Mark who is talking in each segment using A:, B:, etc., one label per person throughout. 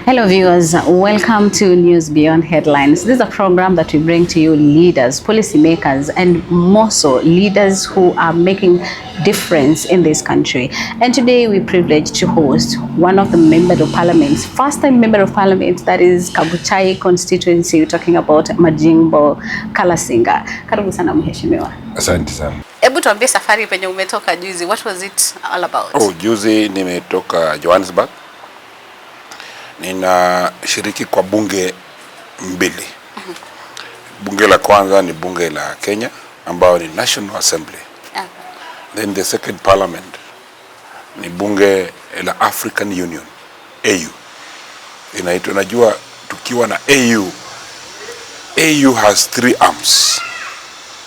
A: Hello viewers, welcome to News Beyond Headlines. This is a program that we bring to you leaders, policymakers, and more so leaders who are making difference in this country. And today we're privileged to host one of the members of parliament, first time member of parliament, that is Kabuchai constituency. We're talking about Majimbo, Kalasinga. Karibu sana mheshimiwa.
B: Asante sana.
A: Hebu tuambie safari penye umetoka juzi, what was it all about?
B: Juzi nimetoka Johannesburg. Nina shiriki kwa bunge mbili. Bunge la kwanza ni bunge la Kenya ambao ni National Assembly. Then the second parliament ni bunge la African Union, AU. Inaitwa, najua tukiwa na AU has three arms.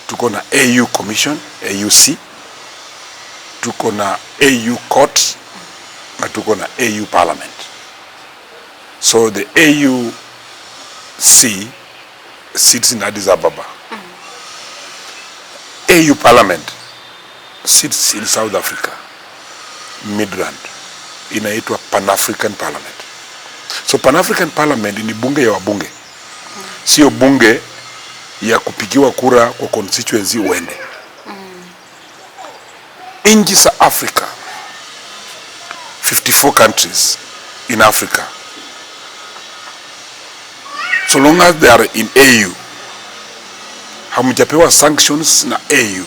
B: Tuko na AU Commission, AUC. Tuko na AU Court na tuko na AU Parliament. So the AUC sits in Addis Ababa. AU Parliament sits in South Africa, Midrand. Inaitwa Pan-African Parliament. So Pan-African Parliament ni bunge ya wabunge. Sio bunge ya kupigiwa kura kwa constituency uende. Nchi za Africa, 54 countries in Africa. So long as they are in AU, hamjapewa sanctions na AU,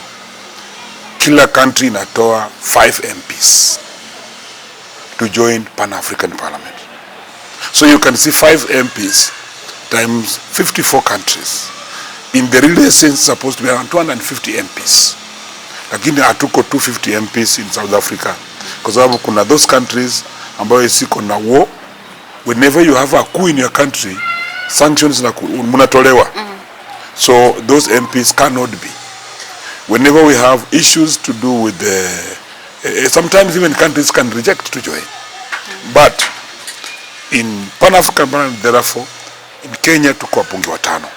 B: kila country inatoa 5 MPs to join Pan-African Parliament. So you can see 5 MPs times 54 countries. In the real sense, supposed to be around 250 MPs. Lakini hatuko 250 MPs in South Africa. Kwa sababu kuna those countries ambayo siko na war. Whenever you have a coup in your country, sanctions munatolewa. So those MPs cannot be. Whenever we have issues to do with the sometimes even countries can reject to join. But in Pan-African Parliament, therefore, in Kenya tuko wabunge watano.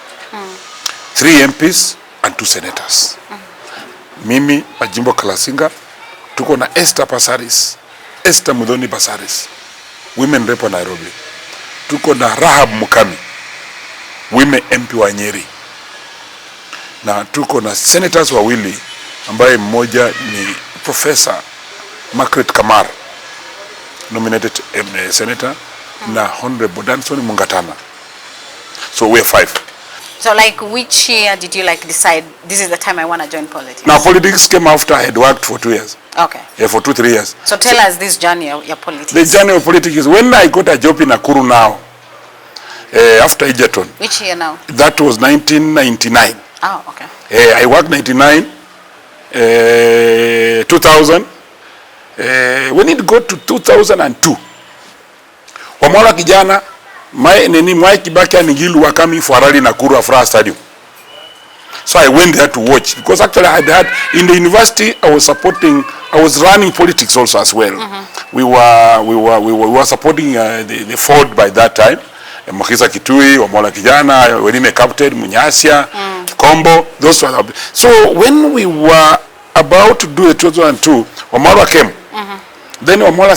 B: 3 MPs and 2 senators. Mimi Majimbo Kalasinga, tuko na Esther Mudhoni Pasaris, women rep wa Nairobi. Tuko na Rahab Mukami, women MP wa Nyeri. Na tuko na senators wawili ambaye mmoja ni Professor Margaret Kamar, nominated senator, na Honorable Danson Mungatana. So we're 5.
A: So like which year did you decide this is the time I want to join politics?
B: Now politics came after I had worked for 2 years.
A: Okay.
B: Yeah, for 2-3 years.
A: So tell us this journey of your politics.
B: The journey of politics is when I got a job in Nakuru now, after Egerton.
A: Which year now?
B: That was 1999.
A: Oh, okay.
B: I worked 99, 2000. When it got to 2002, Wamola kijana, Mwai Kibaki and Ngilu were coming for a rally in Nakuru Afra Stadium. So I went there to watch, because actually I had in the university I was running politics also as well. We were supporting the Ford by that time. Mokisa Kitui, Wamola Kijana, Wenime Captain, Munyasya, Kombo, those were. So when we were about to do the 2002, Wamola came. Then Wamola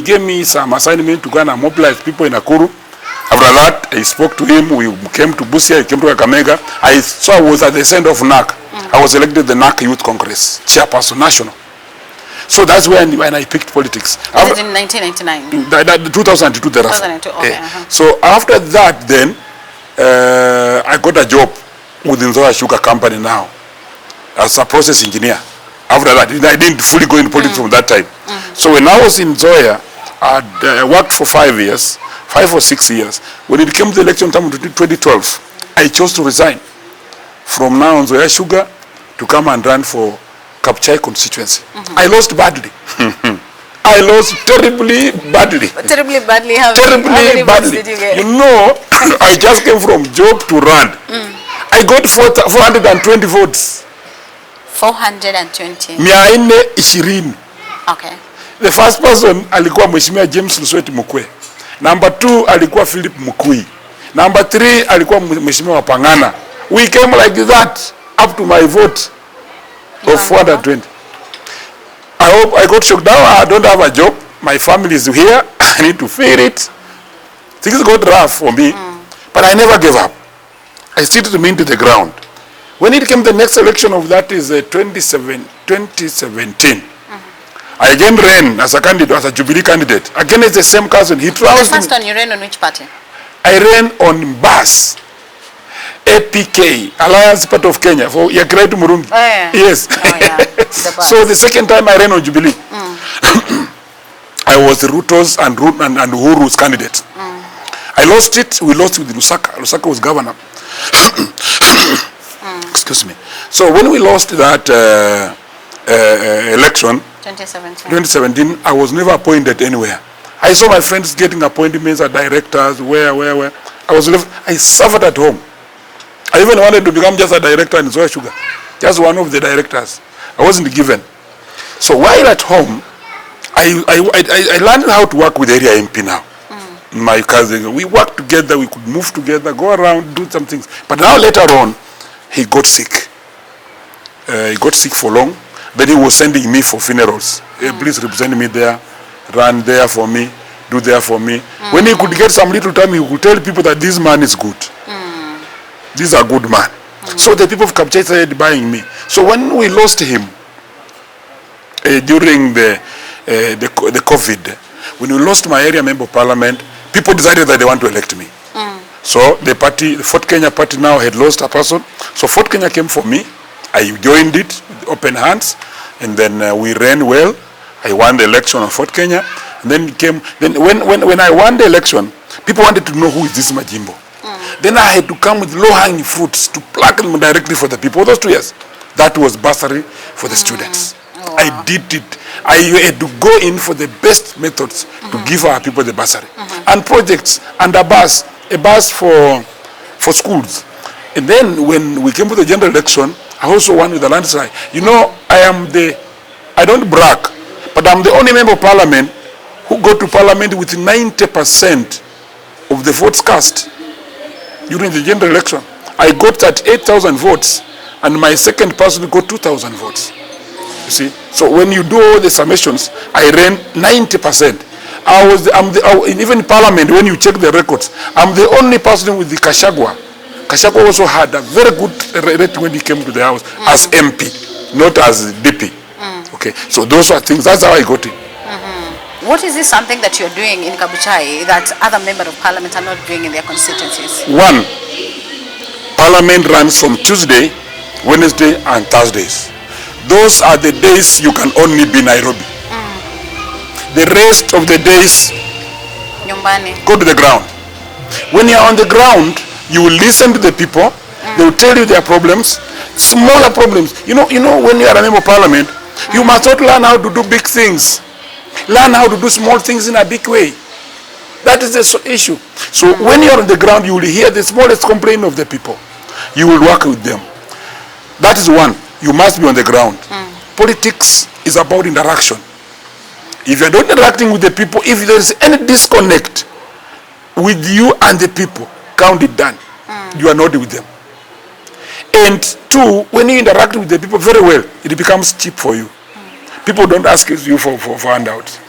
B: gave me some assignment to go and mobilize people in Nakuru. After that, I spoke to him. We came to Busia, we came to Kakamega. I was at the center of NAC. I was elected the NAC Youth Congress chairperson national. So that's when I picked politics.
A: Was it in 1999?
B: 2002.
A: 2002. Okay.
B: So after that, then I got a job with Nzoia Sugar Company now as a process engineer. After that, I didn't fully go into politics from that time. So when I was in Nzoia, I worked for 5 years. 5 or 6 years. When it came to the election time in 2012, I chose to resign from now on Nzoia Sugar to come and run for Kabuchai constituency. I lost badly. I lost terribly badly.
A: Terribly badly? How
B: many votes
A: did you get?
B: You know, I just came from job to run. I got 420 votes.
A: 420?
B: 420.
A: Okay.
B: The first person alikuwa Mheshimiwa James Lusweti Mukwe. Number 2 alikuwa Philip Mukui. Number 3 alikuwa Mheshimiwa Pangana. We came like that up to my vote of 420. I got shocked. Now I don't have a job. My family is here. I need to feed it. Things got rough for me, but I never gave up. I still remained to the ground. When it came the next election of that is 2017, I again ran as a candidate, as a Jubilee candidate. Again, it's the same cousin. He trounced me.
A: The first one you ran on which party?
B: I ran on BAS, APK, Alliance Part of Kenya, for Yakretu Murungi.
A: Oh, yeah.
B: Yes.
A: Oh, yeah.
B: So the second time I ran on Jubilee, I was Ruto's and Uhuru's candidate. I lost it. We lost with Lusaka. Lusaka was governor. Excuse me. So when we lost that election, 2017, I was never appointed anywhere. I saw my friends getting appointments as directors, where. I was left, I suffered at home. I even wanted to become just a director in Zoya Sugar. Just one of the directors. I wasn't given. So while at home, I learned how to work with area MP now. My cousin, we worked together, we could move together, go around, do some things. But now later on, he got sick. He got sick for long. Then he was sending me for funerals. Please represent me there, run there for me, do there for me. When he could get some little time, he would tell people that this man is good. This is a good man. So the people of Kapchai started buying me. So when we lost him during the COVID, when we lost my area member of parliament, people decided that they want to elect me. So the party, the Fort Kenya party now had lost a person. So Fort Kenya came for me. I joined it with open hands, and then we ran well. I won the election of Fort Kenya. And then when I won the election, people wanted to know who is this Majimbo. Then I had to come with low-hanging fruits to pluck them directly for the people. Those 2 years, that was bursary for the students.
A: Oh, wow.
B: I did it. I had to go in for the best methods to give our people the bursary. And projects, and a bus for schools. And then when we came to the general election, I also won with the landslide. You know, I don't brag, but I'm the only member of parliament who got to parliament with 90% of the votes cast during the general election. I got 8,000 votes, and my second person got 2,000 votes. You see? So when you do all the summations, I ran 90%. Even in parliament, when you check the records, I'm the only person with the Kashagwa. Kashagwa also had a very good rate when he came to the house as MP, not as DP. Okay, so those are things, that's how I got it.
A: What is this something that you're doing in Kabuchai that other members of parliament are not doing in their constituencies?
B: One, parliament runs from Tuesday, Wednesday, and Thursdays. Those are the days you can only be Nairobi. The rest of the days, go to the ground. When you're on the ground, you will listen to the people. They will tell you their problems, smaller problems. You know, when you are a member of parliament, you must not learn how to do big things. Learn how to do small things in a big way. That is the issue. So when you're on the ground, you will hear the smallest complaint of the people. You will work with them. That is one. You must be on the ground. Politics is about interaction. If you're not interacting with the people, if there is any disconnect with you and the people, count it done. You are not with them. And two, when you interact with the people very well, it becomes cheap for you. People don't ask you for handouts.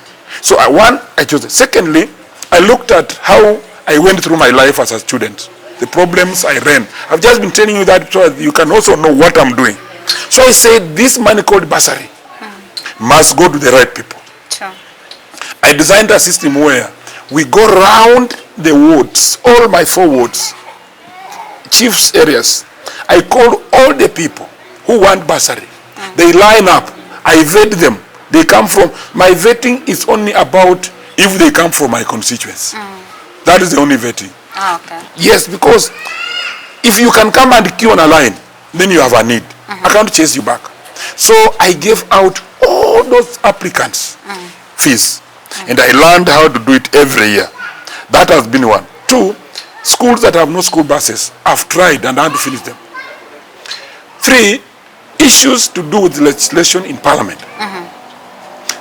B: So I chose it. Secondly, I looked at how I went through my life as a student, the problems I ran. I've just been telling you that so that you can also know what I'm doing. So I said this money called bursary must go to the right people.
A: Sure.
B: I designed a system where we go round the wards, all my 4 wards, chiefs areas. I call all the people who want bursary. They line up. I vet them. They come from, my vetting is only about if they come from my constituents. That is the only vetting.
A: Oh, okay.
B: Yes, because if you can come and queue on a line, then you have a need. I can't chase you back. So I gave out all those applicants fees. And I learned how to do it every year. That has been one. 2, schools that have no school buses, I've tried and I had to finish them. 3, issues to do with legislation in parliament.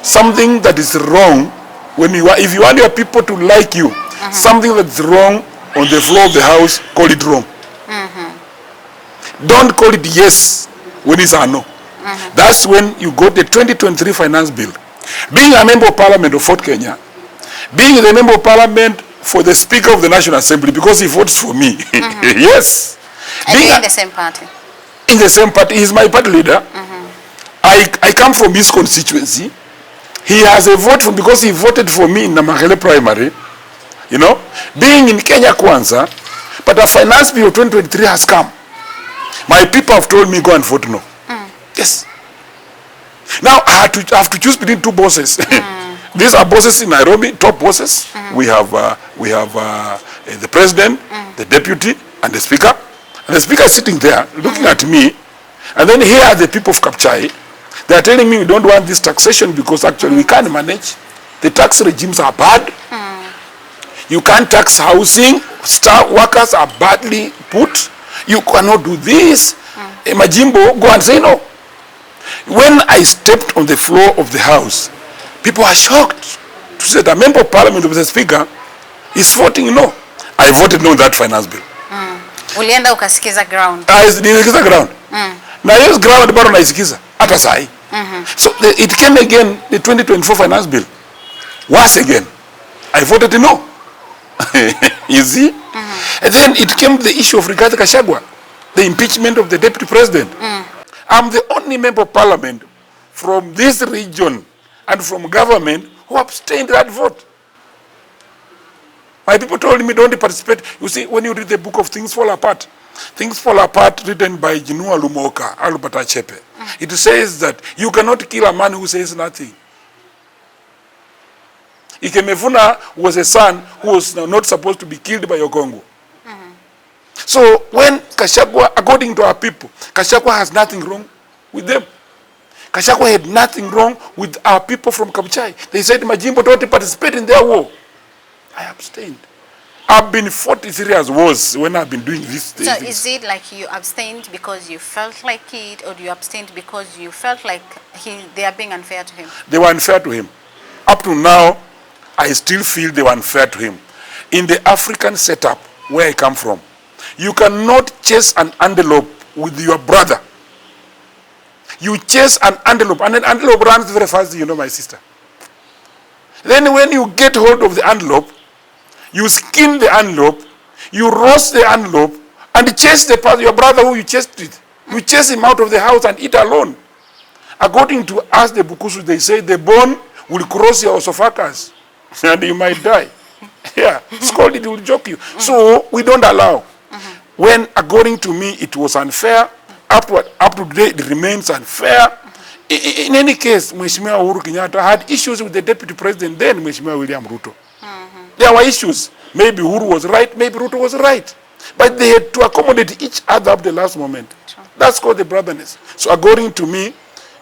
B: Something that is wrong if you want your people to like you, something that's wrong on the floor of the house, call it wrong. Don't call it yes when it's a no. That's when you got the 2023 finance bill. Being a member of parliament of Fort Kenya, being the member of parliament for the Speaker of the National Assembly because he votes for me. Yes.
A: And you're in the same party?
B: In the same party. He's my party leader. I come from his constituency. He has a vote for, because he voted for me in the Mahele primary. You know, being in Kenya Kwanza, but the finance bill of 2023 has come. My people have told me go and vote no. Yes. Now I have to choose between two bosses. These are bosses in Nairobi, top bosses. We have the president, the deputy, and the speaker. And the speaker is sitting there looking at me. And then here are the people of Kapchai. They are telling me we don't want this taxation because actually we can't manage. The tax regimes are bad. You can't tax housing. Staff workers are badly put. You cannot do this. Majimbo, go and say no. When I stepped on the floor of the house, people are shocked to say the member of parliament with the speaker is voting no. I voted no on that finance bill.
A: Ulienda ukasikiza ground.
B: Nisikiza ground. Na hiyo ground bado naisikiza hata sahi. So it came again, the 2024 finance bill. Once again, I voted no. You see? And then it came the issue of Rigathi Gachagua, the impeachment of the deputy president. I'm the only member of parliament from this region and from government who abstained that vote. My people told me don't participate. You see, when you read the book of Things Fall Apart written by Jinua Lumoka, Albert Achepe, it says that you cannot kill a man who says nothing. Ikemefuna was a son who was not supposed to be killed by Ogongo. So when Gachagua, according to our people, Gachagua has nothing wrong with them. Gachagua had nothing wrong with our people from Kabuchai. They said Majimbo don't participate in their war. I abstained. I've been 43 years wars when I've been doing this.
A: So is it like you abstained because you felt like it, or you abstained because you felt like they are being unfair to him?
B: They were unfair to him. Up to now, I still feel they were unfair to him. In the African setup where I come from, you cannot chase an antelope with your brother. You chase an antelope, and an antelope runs very fast, you know, my sister. Then when you get hold of the antelope, you skin the antelope, you roast the antelope, and chase your brother who you chased with. You chase him out of the house and eat alone. According to us, the Bukusu, they say the bone will cross your esophagus, and you might die. Yeah, scolded will choke you. So we don't allow. When, according to me, it was unfair, up to today it remains unfair. In any case, Mheshimiwa Uhuru Kenyatta had issues with the deputy president then, Mheshimiwa William Ruto. There were issues. Maybe Uhuru was right, maybe Ruto was right. But they had to accommodate each other up the last moment. That's called the brotherness. So according to me,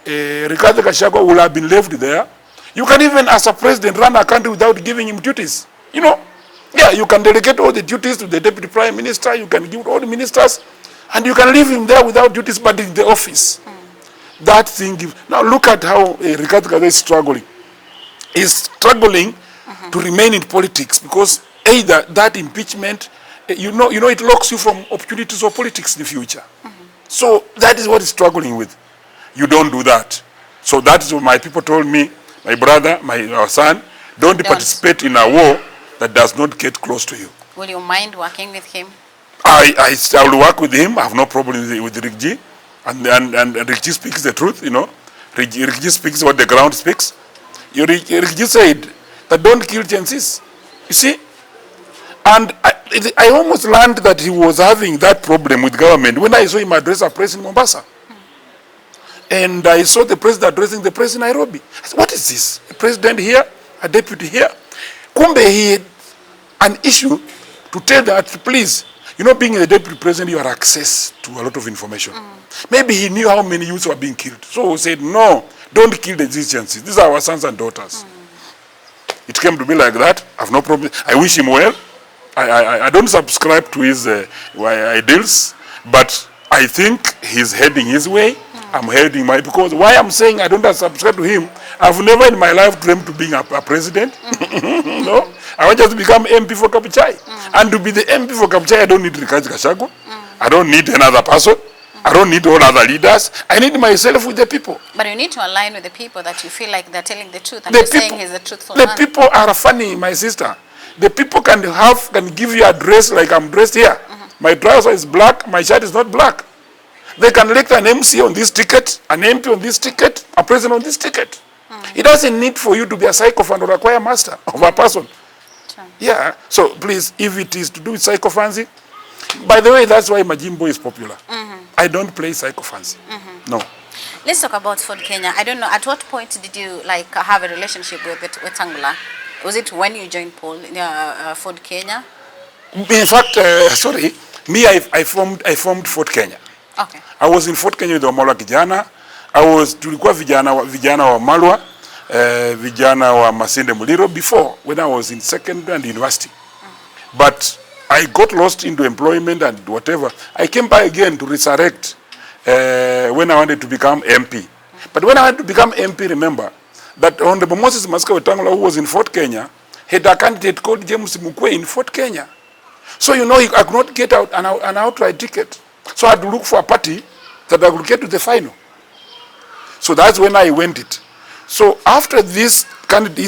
B: Rigathi Gachagua will have been left there. You can even, as a president, run a country without giving him duties. You know? Yeah, you can delegate all the duties to the deputy prime minister, you can give all the ministers, and you can leave him there without duties, but in the office. That thing. Now look at how Rigathi Gachagua is struggling. He's struggling to remain in politics because either that impeachment, you know, it locks you from opportunities of politics in the future. So that is what he's struggling with. You don't do that. So that is what my people told me, my brother, my son, don't participate in a war that does not get close to you.
A: Will you mind working with him?
B: I will work with him. I have no problem with Rigji. And Rigji speaks the truth, you know. Rigji speaks what the ground speaks. Rigji said that don't kill chances. You see? And I almost learned that he was having that problem with government when I saw him address a press in Mombasa. And I saw the president addressing the press in Nairobi. I said, what is this? A president here, a deputy here. Kumbe he had an issue to tell that, please, you know, being a deputy president, you have access to a lot of information. Maybe he knew how many youths were being killed. So he said, no, don't kill the Egyptians. These are our sons and daughters. It came to be like that. I have no problem. I wish him well. I don't subscribe to his ideals, but I think he's heading his way. I'm heading my, because why I'm saying I don't subscribe to him, I've never in my life dreamed of being a president. No, I want just to become MP for Kabuchai. And to be the MP for Kabuchai, I don't need Rigathi Gachagua. I don't need another person. I don't need all other leaders. I need myself with the people.
A: But you need to align with the people that you feel like they're telling the truth and you're saying he's a truthful
B: man.
A: The
B: people are funny, my sister. The people can give you a dress like I'm dressed here. My trouser is black, my shirt is not black. They can elect an MC on this ticket, an MP on this ticket, a president on this ticket. It doesn't need for you to be a sycophant or a choir master of a person. Yeah, so please, if it is to do with sycophancy, by the way, that's why Majimbo is popular. I don't play sycophancy. No.
A: Let's talk about Ford Kenya. I don't know, at what point did you have a relationship with Wetangula? Was it when you joined Ford Kenya?
B: In fact, sorry, me, I formed Ford Kenya.
A: Okay.
B: I was in Fort Kenya with Omolo Kijana. Tulikuwa vijana wa Malwa, vijana wa Masinde Muliro before, when I was in secondary and university. But I got lost into employment and whatever. I came back again to resurrect when I wanted to become MP. But when I wanted to become MP, remember that Honorable Moses Masika Wetangula, who was in Fort Kenya, had a candidate called James Mukwe in Fort Kenya. So I could not get out an outright ticket. So I had to look for a party that I could get to the final. So that's when I went it. So after this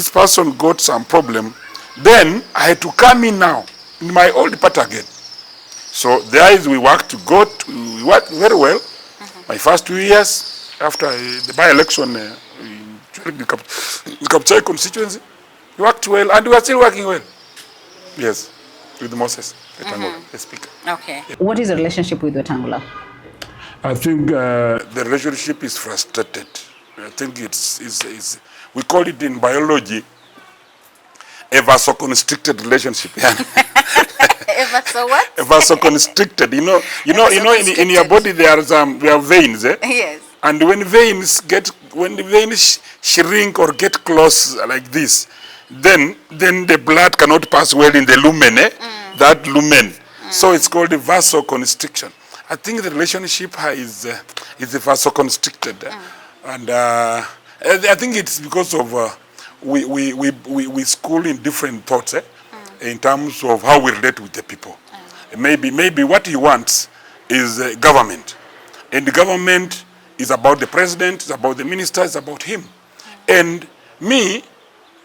B: person got some problem, then I had to come in now in my old party again. So there is we worked very well. My first 2 years after the by-election in the Kapchai constituency, we worked well and we are still working well. Yes, with Moses Wetangula, the speaker.
A: Okay. What is the relationship with Wetangula?
B: I think the relationship is frustrated. I think it's we call it in biology a vasoconstricted relationship.
A: So what?
B: A vasoconstricted. You know, in your body there are veins.
A: Yes.
B: And when the veins shrink or get close like this, then the blood cannot pass well in the lumen. That lumen. So it's called a vasoconstriction. I think the relationship is vasoconstricted, and I think it's because of we school in different thoughts in terms of how we relate with the people. Maybe what he wants is government, and the government is about the president, it's about the minister, it's about him. And me,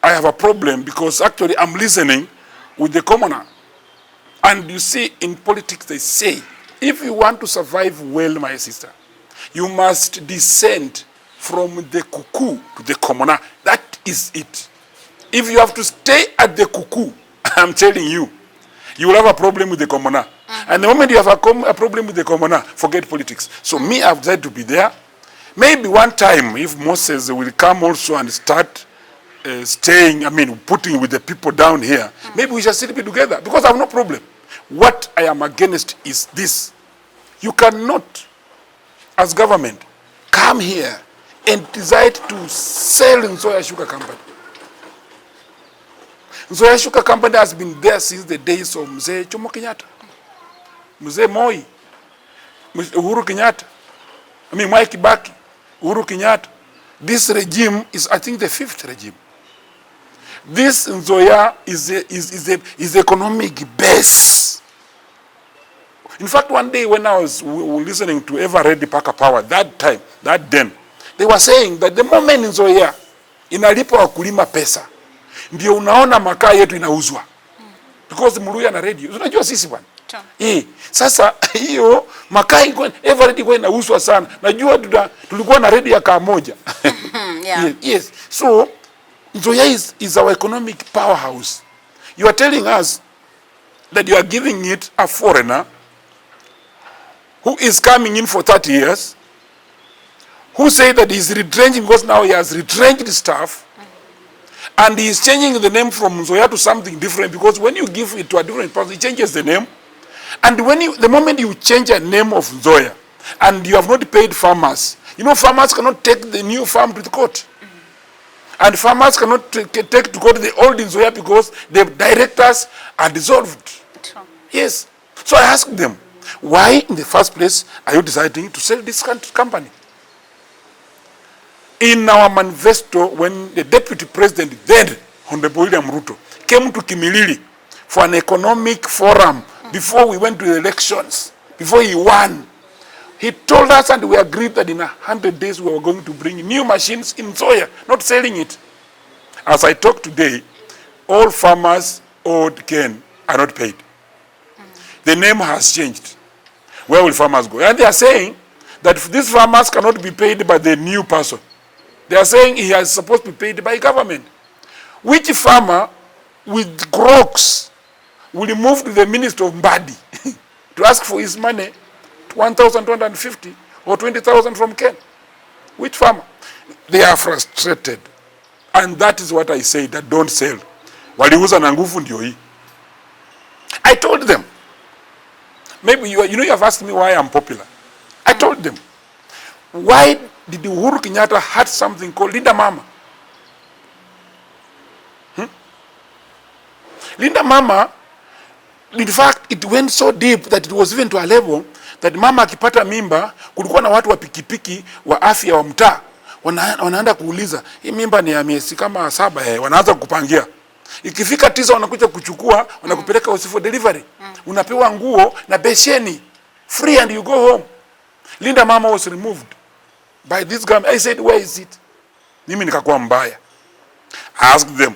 B: I have a problem because actually I'm listening with the commoner. And you see, in politics they say, if you want to survive well, my sister, you must descend from the cuckoo to the commoner. That is it. If you have to stay at the cuckoo, I'm telling you, you will have a problem with the commoner. And the moment you have a problem with the commoner, forget politics. So me, I've decided to be there. Maybe one time, if Moses will come also and start putting with the people down here, maybe we shall still be together because I have no problem. What I am against is this. You cannot, as government, come here and decide to sell Nzoia Sugar Company. Nzoia Sugar Company has been there since the days of Mzee Jomo Kenyatta, Mzee Moi, Uhuru Kenyatta, Mwai Kibaki, Uhuru Kenyatta. This regime is, I think, the 5th regime. This Nzoia is economic base. In fact, one day when I was listening to Ever-Ready Paka Power, then, they were saying that the moment Nzoia inalipa wakulima pesa, ndio unaona makaa yetu inauzwa. Because Muluya na radio, unajua sisi bwana. Sasa hiyo makaa Ever-Ready kwa inauzwa sana. Najua tulikuwa na radio ya kaa moja.
A: Yeah.
B: Yes. So Nzoia is our economic powerhouse. You are telling us that you are giving it a foreigner who is coming in for 30 years, who say that he's retrenching because now he has retrenched staff, and he is changing the name from Nzoia to something different, because when you give it to a different person, it changes the name. And the moment you change a name of Nzoia, and you have not paid farmers, farmers cannot take the new farm to the court. And farmers cannot take to court the old Nzoia because the directors are dissolved. Yes. So I asked them, why in the first place are you deciding to sell this company? In our manifesto, when the deputy president then, Honorable William Ruto, came to Kimilili for an economic forum before we went to the elections, before he won, he told us, and we agreed that in 100 days we were going to bring new machines in Nzoia, not selling it. As I talk today, all farmers owed Ken are not paid. The name has changed. Where will farmers go? And they are saying that these farmers cannot be paid by the new person. They are saying he is supposed to be paid by government. Which farmer with crocs will move to the Minister of Mbadi to ask for his money, 1,250 or 20,000 from Ken? Which farmer? They are frustrated. And that is what I say, that don't sell. Waliuza na nguvu ndio hii. I told them. Maybe you know you have asked me why I'm popular. I told them. Why did Uhuru Kenyatta had something called Linda Mama? Linda Mama, in fact, it went so deep that it was even to a level that mama akipata mimba, kulikuwa na watu wa pikipiki wa afya wa mtaa wanaenda kuuliza, hii mimba ni ya miezi kama 7, wanaanza kupangia. Ikifika 9 wanakuja kuchukua, wanakupeleka hospitali for delivery. Unapewa nguo na besheni free and you go home. Linda Mama was removed by this government. I said, where is it? Mimi nikakuwa mbaya. I asked them,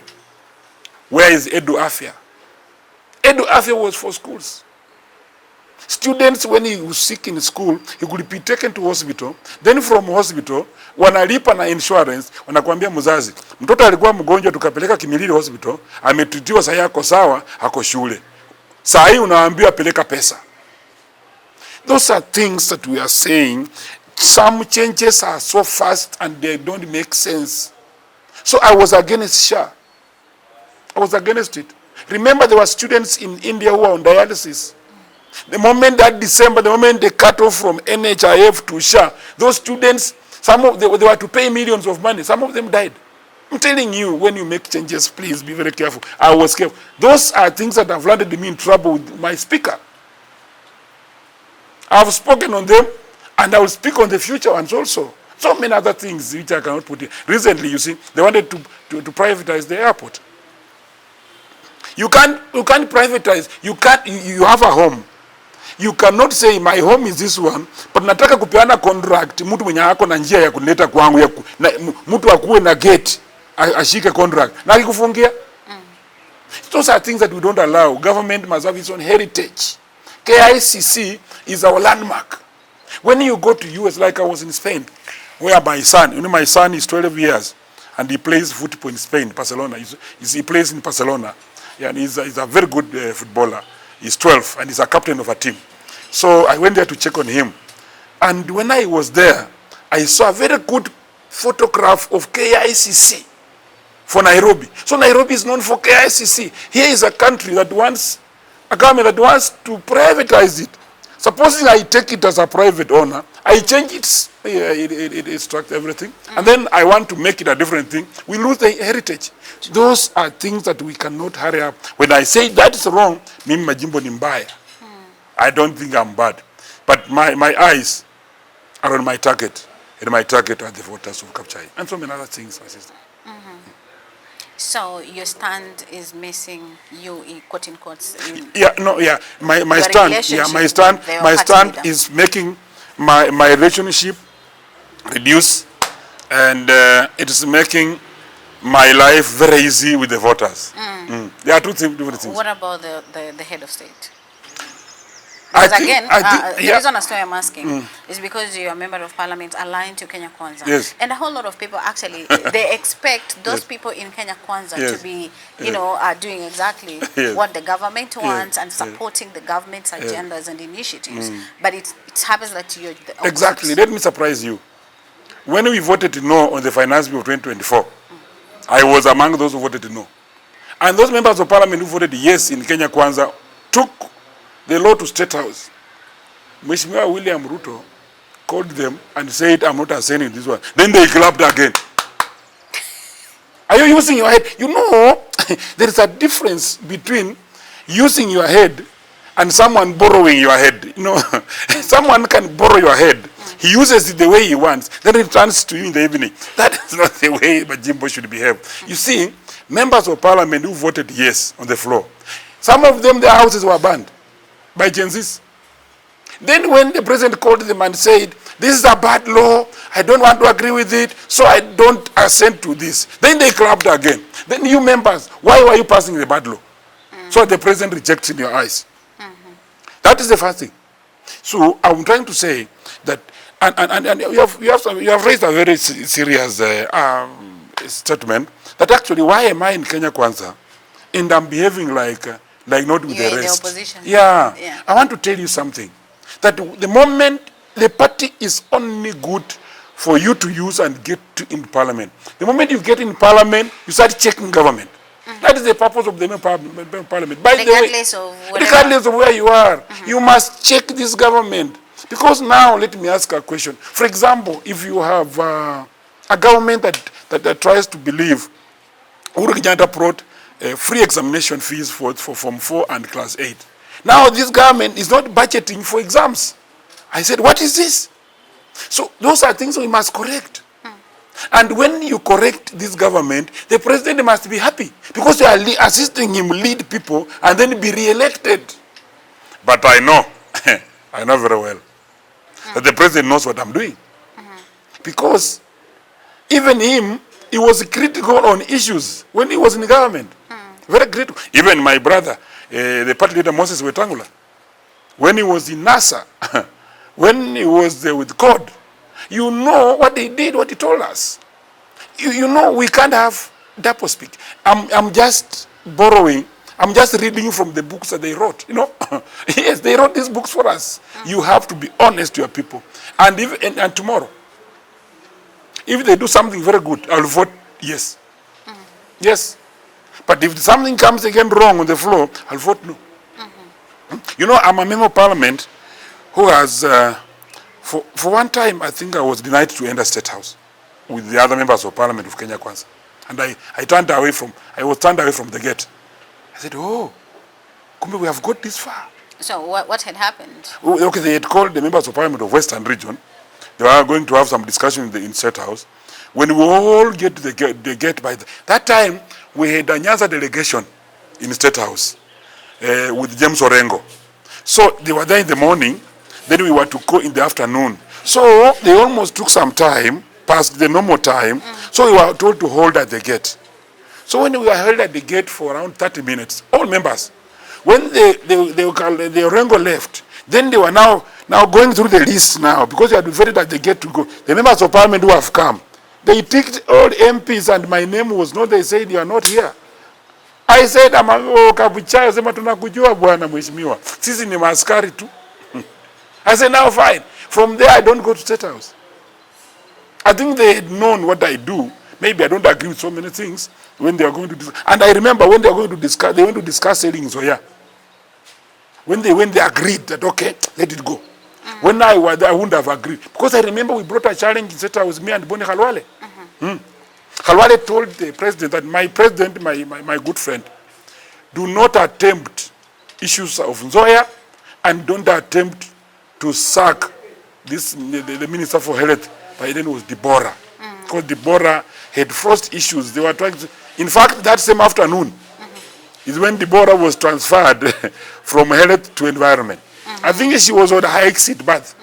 B: where is Edu Afya? Edu Afya was for schools. Students, when he was sick in school, he could be taken to hospital. Then from hospital, wanalipa na insurance, wanakuambia mzazi, mtoto alikuwa mgonjwa tukapeleka Kimilili hospital, ametutiwa saa yako sawa, hako shule. Saa hii unaambiwa peleka pesa. Those are things that we are saying. Some changes are so fast and they don't make sense. So I was against Shah. I was against it. Remember, there were students in India who were on dialysis. The moment that December, the moment they cut off from NHIF to Shah, those students, some of them, they were to pay millions of money. Some of them died. I'm telling you, when you make changes, please be very careful. I was careful. Those are things that have landed me in trouble with my speaker. I've spoken on them, and I will speak on the future ones also. So many other things which I cannot put in. Recently, you see, they wanted to privatize the airport. You can't privatize. You have a home. You cannot say my home is this one, but nataka kupeana contract mtu mwenye ako na njia ya kuleta kwangu mtu akuwe na gate ashike contract na akikufungia. Those are things that we don't allow. Government must have its own heritage. KICC is our landmark. When you go to US, like I was in Spain, where my son, you know, my son is 12 years and he plays football in Spain, Barcelona. He plays in Barcelona. Yeah, and he's a very good footballer. He's 12 and he's a captain of a team. So I went there to check on him. And when I was there, I saw a very good photograph of KICC for Nairobi. So Nairobi is known for KICC. Here is a country that wants, a government that wants to privatize it. Supposing I take it as a private owner, I change it instruct everything, and then I want to make it a different thing, we lose the heritage. Those are things that we cannot hurry up. When I say that is wrong, mimi Majimbo ni mbaya. I don't think I'm bad. But my eyes are on my target, and my target are the voters of Kapchai, and so many other things, my sister.
A: So your stand is missing you in quote in quotes.
B: My stand is making my relationship reduce, and it is making my life very easy with the voters. There are two different things.
A: What about the head of state? Because the reason I'm asking is because you're a member of parliament aligned to Kenya Kwanza.
B: Yes.
A: And a whole lot of people actually, they expect those people in Kenya Kwanza to be, you know, doing exactly what the government wants and supporting the government's agendas and initiatives. But it happens that you're the opposite.
B: Exactly. Let me surprise you. When we voted no on the finance bill of 2024, I was among those who voted no. And those members of parliament who voted yes in Kenya Kwanza took the law to State House. Mheshimiwa William Ruto called them and said, I'm not assigning this one. Then they clapped again. Are you using your head? You know, there is a difference between using your head and someone borrowing your head. You know, someone can borrow your head. He uses it the way he wants. Then he returns to you in the evening. That is not the way Majimbo should behave. You see, members of parliament who voted yes on the floor, some of them, their houses were burned by Gen Zs. Then when the president called them and said, this is a bad law, I don't want to agree with it, so I don't assent to this. Then they clapped again. Then you members, why were you passing the bad law? So the president rejects in your eyes. That is the first thing. So I'm trying to say that, and you have raised a very serious statement that actually, why am I in Kenya Kwanza and I'm behaving like not with the rest?
A: The opposition.
B: Yeah. I want to tell you something. That the moment the party is only good for you to use and get in parliament, the moment you get in parliament, you start checking government. That is the purpose of the parliament. By the way, regardless of where you are, you must check this government. Because now, let me ask a question. For example, if you have a government that tries to believe Uhuru.Raila brought free examination fees for Form 4 and Class 8. Now this government is not budgeting for exams. I said, what is this? So those are things we must correct. And when you correct this government, the president must be happy because you are assisting him lead people and then be re-elected. But I know, I know very well that the president knows what I'm doing. Because even him, he was critical on issues when he was in government. Very critical. Even my brother, the party leader Moses Wetangula, when he was in NASA, when he was there with CORD, you know what they did, what he told us. You know we can't have double speak. I'm just borrowing. I'm just reading from the books that they wrote. You know, yes, they wrote these books for us. You have to be honest to your people. And and tomorrow, if they do something very good, I'll vote yes. Yes. But if something comes again wrong on the floor, I'll vote no. You know, I'm a member of parliament who has, for one time, I think I was denied to enter State House with the other members of parliament of Kenya Kwanza. And I was turned away from the gate. I said, oh, Kumbe, we have got this far.
A: So what had happened?
B: Okay, they had called the members of parliament of Western region. They were going to have some discussion in State House. When we all get to the gate by that time, we had a Nyanza delegation in State House with James Orengo. So they were there in the morning, then we were to go in the afternoon. So they almost took some time, past the normal time, so we were told to hold at the gate. So when we were held at the gate for around 30 minutes, all members, when the Orengo left, then they were now going through the list now, because they had voted at the gate to go. The members of parliament who have come, they ticked all MPs and my name was not, they said, you are not here. I said, Kabuchaya, sema tunakujua bwana mheshimiwa. Sisi ni maaskari tu. I said, now fine. From there, I don't go to State House. I think they had known what I do. Maybe I don't agree with so many things when they are going to discuss. And I remember when they are going to discuss, they went to discuss selling Zoya. When they agreed that, okay, let it go. When I was there, I wouldn't have agreed. Because I remember we brought a challenge in State House, me and Boni Khalwale. Khalwale told the president that my president, my good friend, do not attempt issues of Nzoia and don't attempt to sack this the Minister for Health. By then it was Deborah. Because Deborah had first issues. They were trying to, in fact, that same afternoon is when Deborah was transferred from health to environment. I think she was on a high exit, but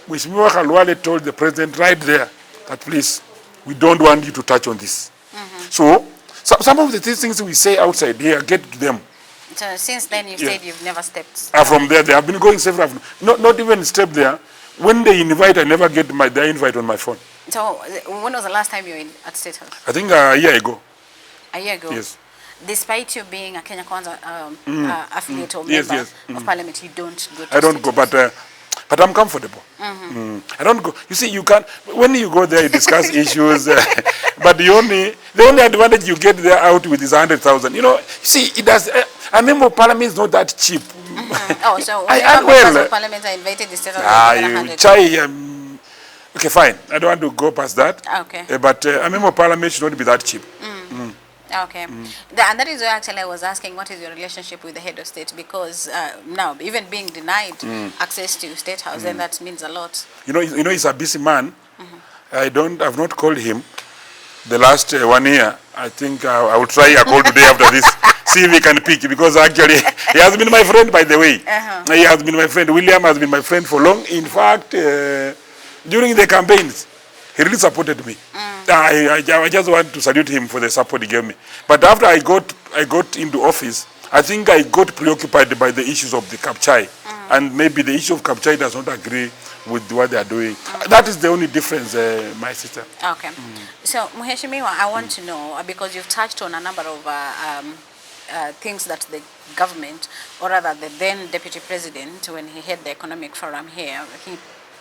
B: Mheshimiwa Khalwale told the president right there that please, we don't want you to touch on this. So some of the things we say outside here, get to them.
A: So since then you said you've never stepped.
B: From there, they have been going several, not even step there. When they invite, I never get their invite on my phone.
A: So when was the last time you were at State House?
B: I think a year ago.
A: A year ago?
B: Yes.
A: Despite you being a Kenya Kwanza affiliate or member of parliament, you don't go to
B: I don't go, but I'm comfortable. I don't go. You see, you can't, when you go there, you discuss issues, but the only advantage you get there out with is 100,000. You know, you see, it does, a member of parliament is not that cheap.
A: Oh, so members of parliament are invited instead of
B: 100. Okay, fine. I don't want to go past that.
A: Okay.
B: But a member of parliament should not be that cheap.
A: Okay. And that is why actually I was asking what is your relationship with the head of state, because now even being denied access to State House, then that means a lot. You know
B: he's a busy man. I've not called him the last 1 year. I think I will try a call today after this. See if he can pick, because actually he has been my friend, by the way. He has been my friend. William has been my friend for long. In fact, during the campaigns, he really supported me. I just want to salute him for the support he gave me. But after I got into office, I think I got preoccupied by the issues of the Kapchai. And maybe the issue of Kapchai does not agree with what they are doing. That is the only difference, my sister.
A: Okay. So, Mheshimiwa, I want to know, because you've touched on a number of things that the government, or rather the then Deputy President, when he had the economic forum here, he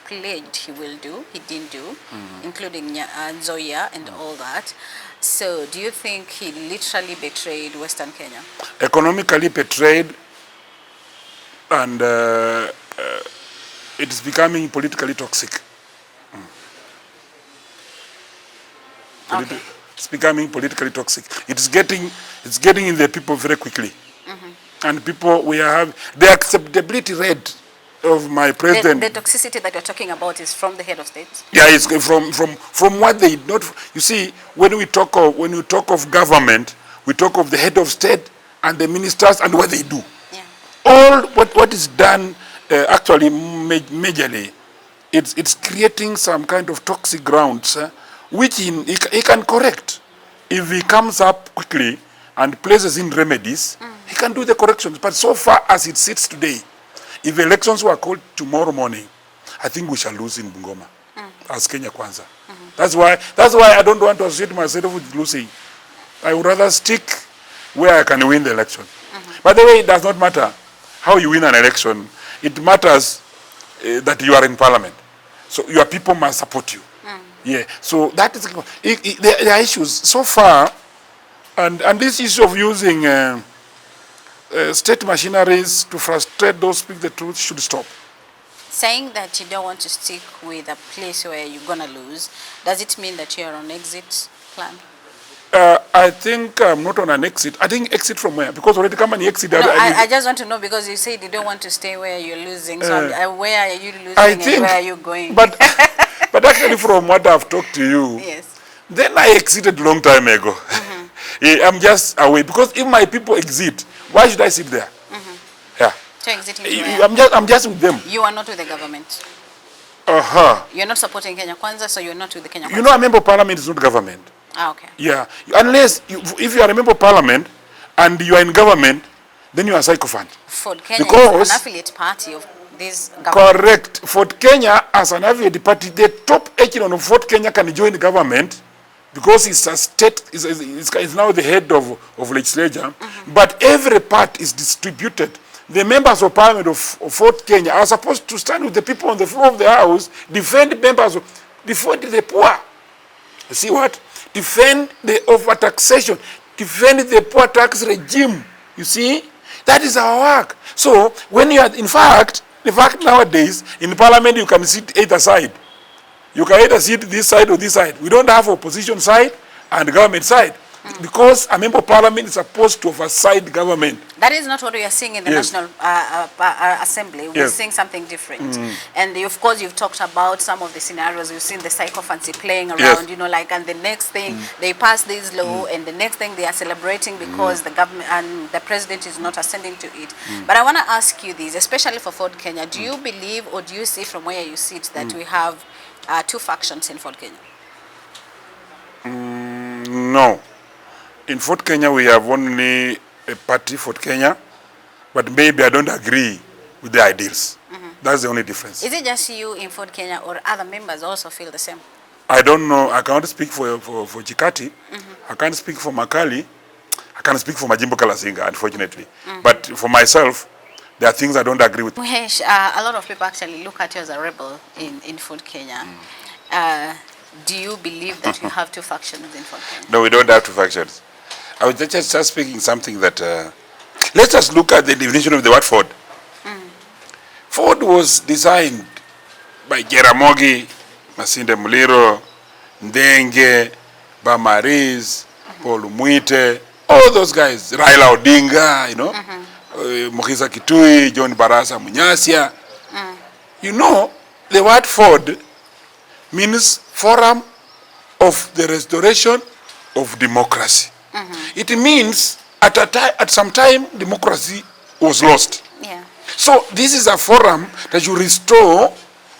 A: pledged he will do, he didn't do, including Nzoia and all that. So do you think he literally betrayed Western Kenya?
B: Economically betrayed, and it is becoming politically toxic.
A: Okay.
B: It's becoming politically toxic. It's getting in the people very quickly. And people, we have the acceptability rate of my president.
A: The toxicity that you're talking about is from the head of state?
B: Yeah, it's from what they not. You see, when you talk of government, we talk of the head of state and the ministers and what they do.
A: Yeah.
B: All what is done actually majorly, it's creating some kind of toxic grounds, which he can correct if he comes up quickly and places in remedies. He can do the corrections. But so far as it sits today, if elections were called tomorrow morning, I think we shall lose in Bungoma as Kenya Kwanza. That's why I don't want to associate myself with losing. I would rather stick where I can win the election. By the way, it does not matter how you win an election. It matters that you are in parliament. So your people must support you. Yeah. So that is there are issues so far, and this issue of using state machineries to frustrate those who speak the truth should stop.
A: Saying that you don't want to stick with a place where you're going to lose, does it mean that you're on exit plan?
B: I think I'm not on an exit. I think exit from where? Because already come and exit.
A: No, I just want to know, because you said you don't want to stay where you're losing. So where are you losing and where are you going?
B: But actually from what I've talked to you,
A: yes.
B: Then I exited long time ago. I'm just away. Because if my people exit, why should I sit there? Yeah.
A: So exiting where?
B: I'm just with them.
A: You are not with the government. You're not supporting Kenya Kwanza, so you're not with the Kenya Kwanza.
B: You know, a member of parliament is not government.
A: Ah, okay.
B: Yeah. Unless, if you are a member of parliament and you are in government, then you are a sycophant.
A: Ford Kenya is an affiliate party of this government.
B: Correct. Ford Kenya, as an affiliate party, the top echelon of Ford Kenya can join the government because it's a state, is now the head of legislature. But every part is distributed. The members of parliament of Fort Kenya are supposed to stand with the people on the floor of the house, defend the poor. You see what? Defend the overtaxation, defend the poor tax regime. You see? That is our work. So, when you are, in fact, nowadays, in parliament you can sit either side. You can either sit this side or this side. We don't have opposition side and government side. Because a member of parliament is supposed to oversight government.
A: That is not what we are seeing in the National Assembly. We're seeing something different. And of course, you've talked about some of the scenarios. You've seen the sycophancy playing around, you know, like, and the next thing, they pass this law, and the next thing they are celebrating because the government and the president is not ascending to it. But I want to ask you this, especially for Fort Kenya, do you believe, or do you see from where you sit, that we have two factions in Fort Kenya?
B: No. In Fort Kenya, we have only a party, Fort Kenya, but maybe I don't agree with the ideals. That's the only difference.
A: Is it just you in Fort Kenya, or other members also feel the same?
B: I don't know. I can't speak for Chikati. I can't speak for Makali. I can't speak for Majimbo Kalasinga, unfortunately. But for myself, there are things I don't agree with.
A: Muhesh, a lot of people actually look at you as a rebel in Fort Kenya. Do you believe that you have two factions in Fort Kenya?
B: No, we don't have two factions. I was just speaking something that, let's just look at the definition of the word Ford. Ford was designed by Jaramogi, Masinde Muliro, Ndenge, Bamariz, Paul Mwite, all those guys, Raila Odinga, you know, Mokhisa Kitui, John Barasa Munyasia. You know, the word Ford means Forum of the Restoration of Democracy. It means at some time democracy was lost.
A: Yeah.
B: So this is a forum that you restore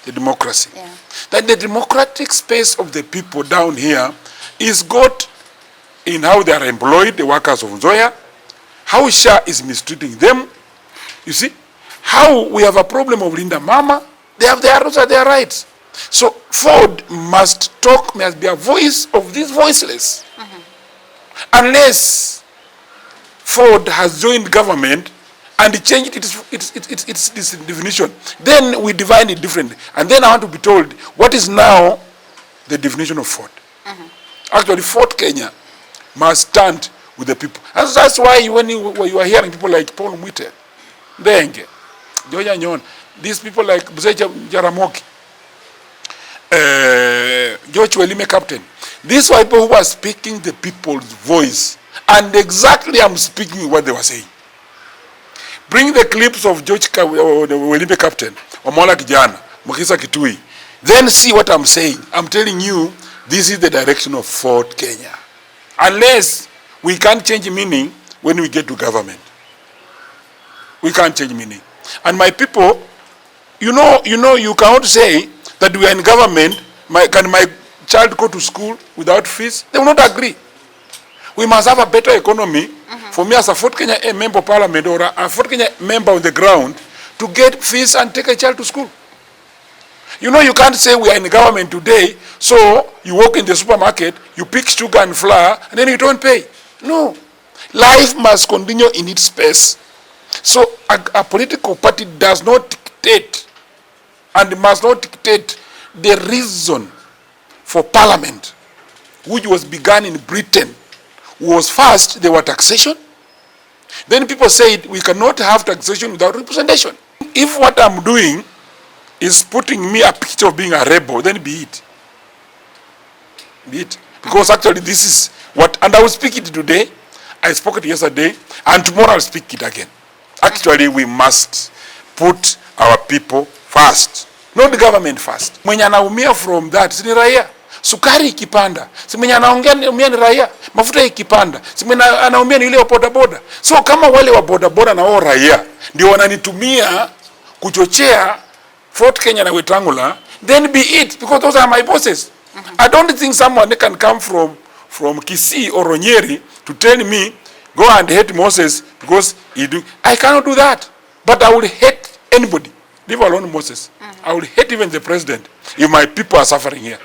B: the democracy.
A: Yeah.
B: That the democratic space of the people down here is got in how they are employed, the workers of Nzoia, how SHA is mistreating them. You see, how we have a problem of Linda Mama, they have their rights. So Ford must talk, must be a voice of these voiceless. Unless Ford has joined government and changed its definition, then we define it differently. And then I want to be told what is now the definition of Ford. Actually, Ford Kenya must stand with the people. And that's why when you are hearing people like Paul Mwite, Denge, Joja Nyon, these people like Buseja Jaramogi, George IMEKATAA, these were people who are speaking the people's voice. And exactly I'm speaking what they were saying. Bring the clips of George IMEKATAA, Omola Kijana, Mukisa Kitui. Then see what I'm saying. I'm telling you, this is the direction of Ford Kenya. Unless we can't change meaning when we get to government. We can't change meaning. And my people, you cannot say that we are in government, can my child go to school without fees? They will not agree. We must have a better economy for me as a Fort Kenya member of parliament or a Fort Kenya member on the ground to get fees and take a child to school. You can't say we are in government today, so you walk in the supermarket, you pick sugar and flour, and then you don't pay. No. Life must continue in its space. So a political party does not dictate and must not dictate the reason for parliament, which was begun in Britain. Was first, there were taxation. Then people said we cannot have taxation without representation. If what I'm doing is putting me a picture of being a rebel, then be it. Be it. Because actually this is what, and I will speak it today, I spoke it yesterday, and tomorrow I'll speak it again. Actually, we must put our people first, not the government first. Mwenye anaumia from that, si ni raia. Sukari ikipanda, si mwenye anaongea ni raia. Mafuta ikipanda, si mwenye anaumia ni ile wa bodaboda. So kama wale wa bodaboda na wao raia ndio wananitumia kuchochea Fort Kenya na Wetangula, then be it, because those are my bosses. I don't think someone can come from Kisii or Ronyeri to tell me go and hate Moses because he do. I cannot do that. But I will hate anybody, leave alone Moses. I will hate even the president if my people are suffering here.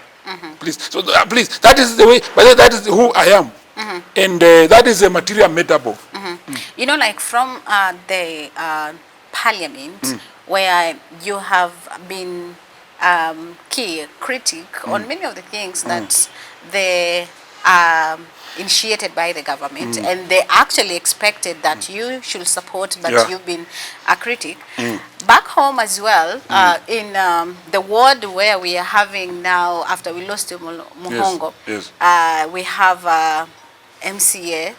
B: Please, so please, that is the way, but that is who I am. And that is a material metaphor.
A: Like from the parliament, where you have been key critic on many of the things that they initiated by the government, and they actually expected that you should support, but you've been a critic. Back home as well, in the ward where we are having now, after we lost to Muhongo, we have MCA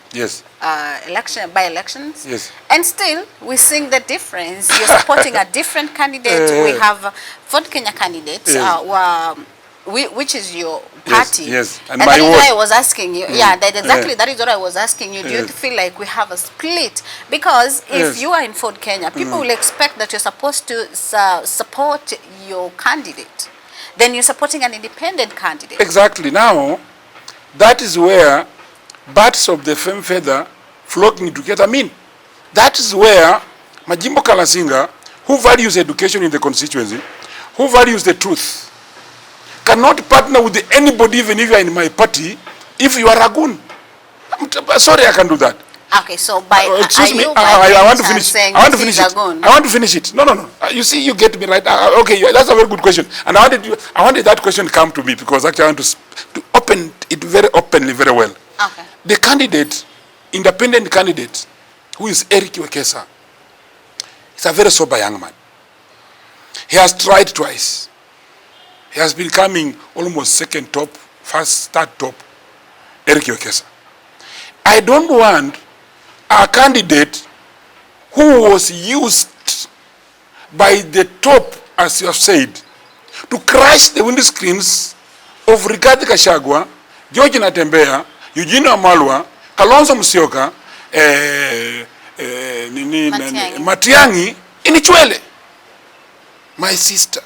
A: by-elections, and still we're seeing the difference. You're supporting a different candidate. We have Fort Kenya candidates, which is your party.
B: And
A: that is why I was asking you. That is what I was asking you. Do you feel like we have a split? Because if you are in Fort Kenya, people will expect that you're supposed to support your candidate. Then you're supporting an independent candidate.
B: Exactly. Now, that is where birds of the same feather flocking together mean. That is where Majimbo Kalasinga, who values education in the constituency, who values the truth, cannot partner with anybody, even if you are in my party, if you are a goon. Sorry, I can do that.
A: Okay, so by
B: excuse me, I want to finish. I want to finish it. No. You see, you get me right. Okay, that's a very good question, and I wanted that question to come to me because actually I want to open it very openly, very well.
A: Okay.
B: The candidate, independent candidate, who is Eric Wekesa, is a very sober young man. He has tried twice. He has been coming almost second top, first, third top, Eric Wekesa. I don't want a candidate who was used by the top, as you have said, to crash the windscreens of Rigathi Gachagua, George Natembeya, Eugene Wamalwa, Kalonzo Musyoka, Matiang'i in Chwele. My sister.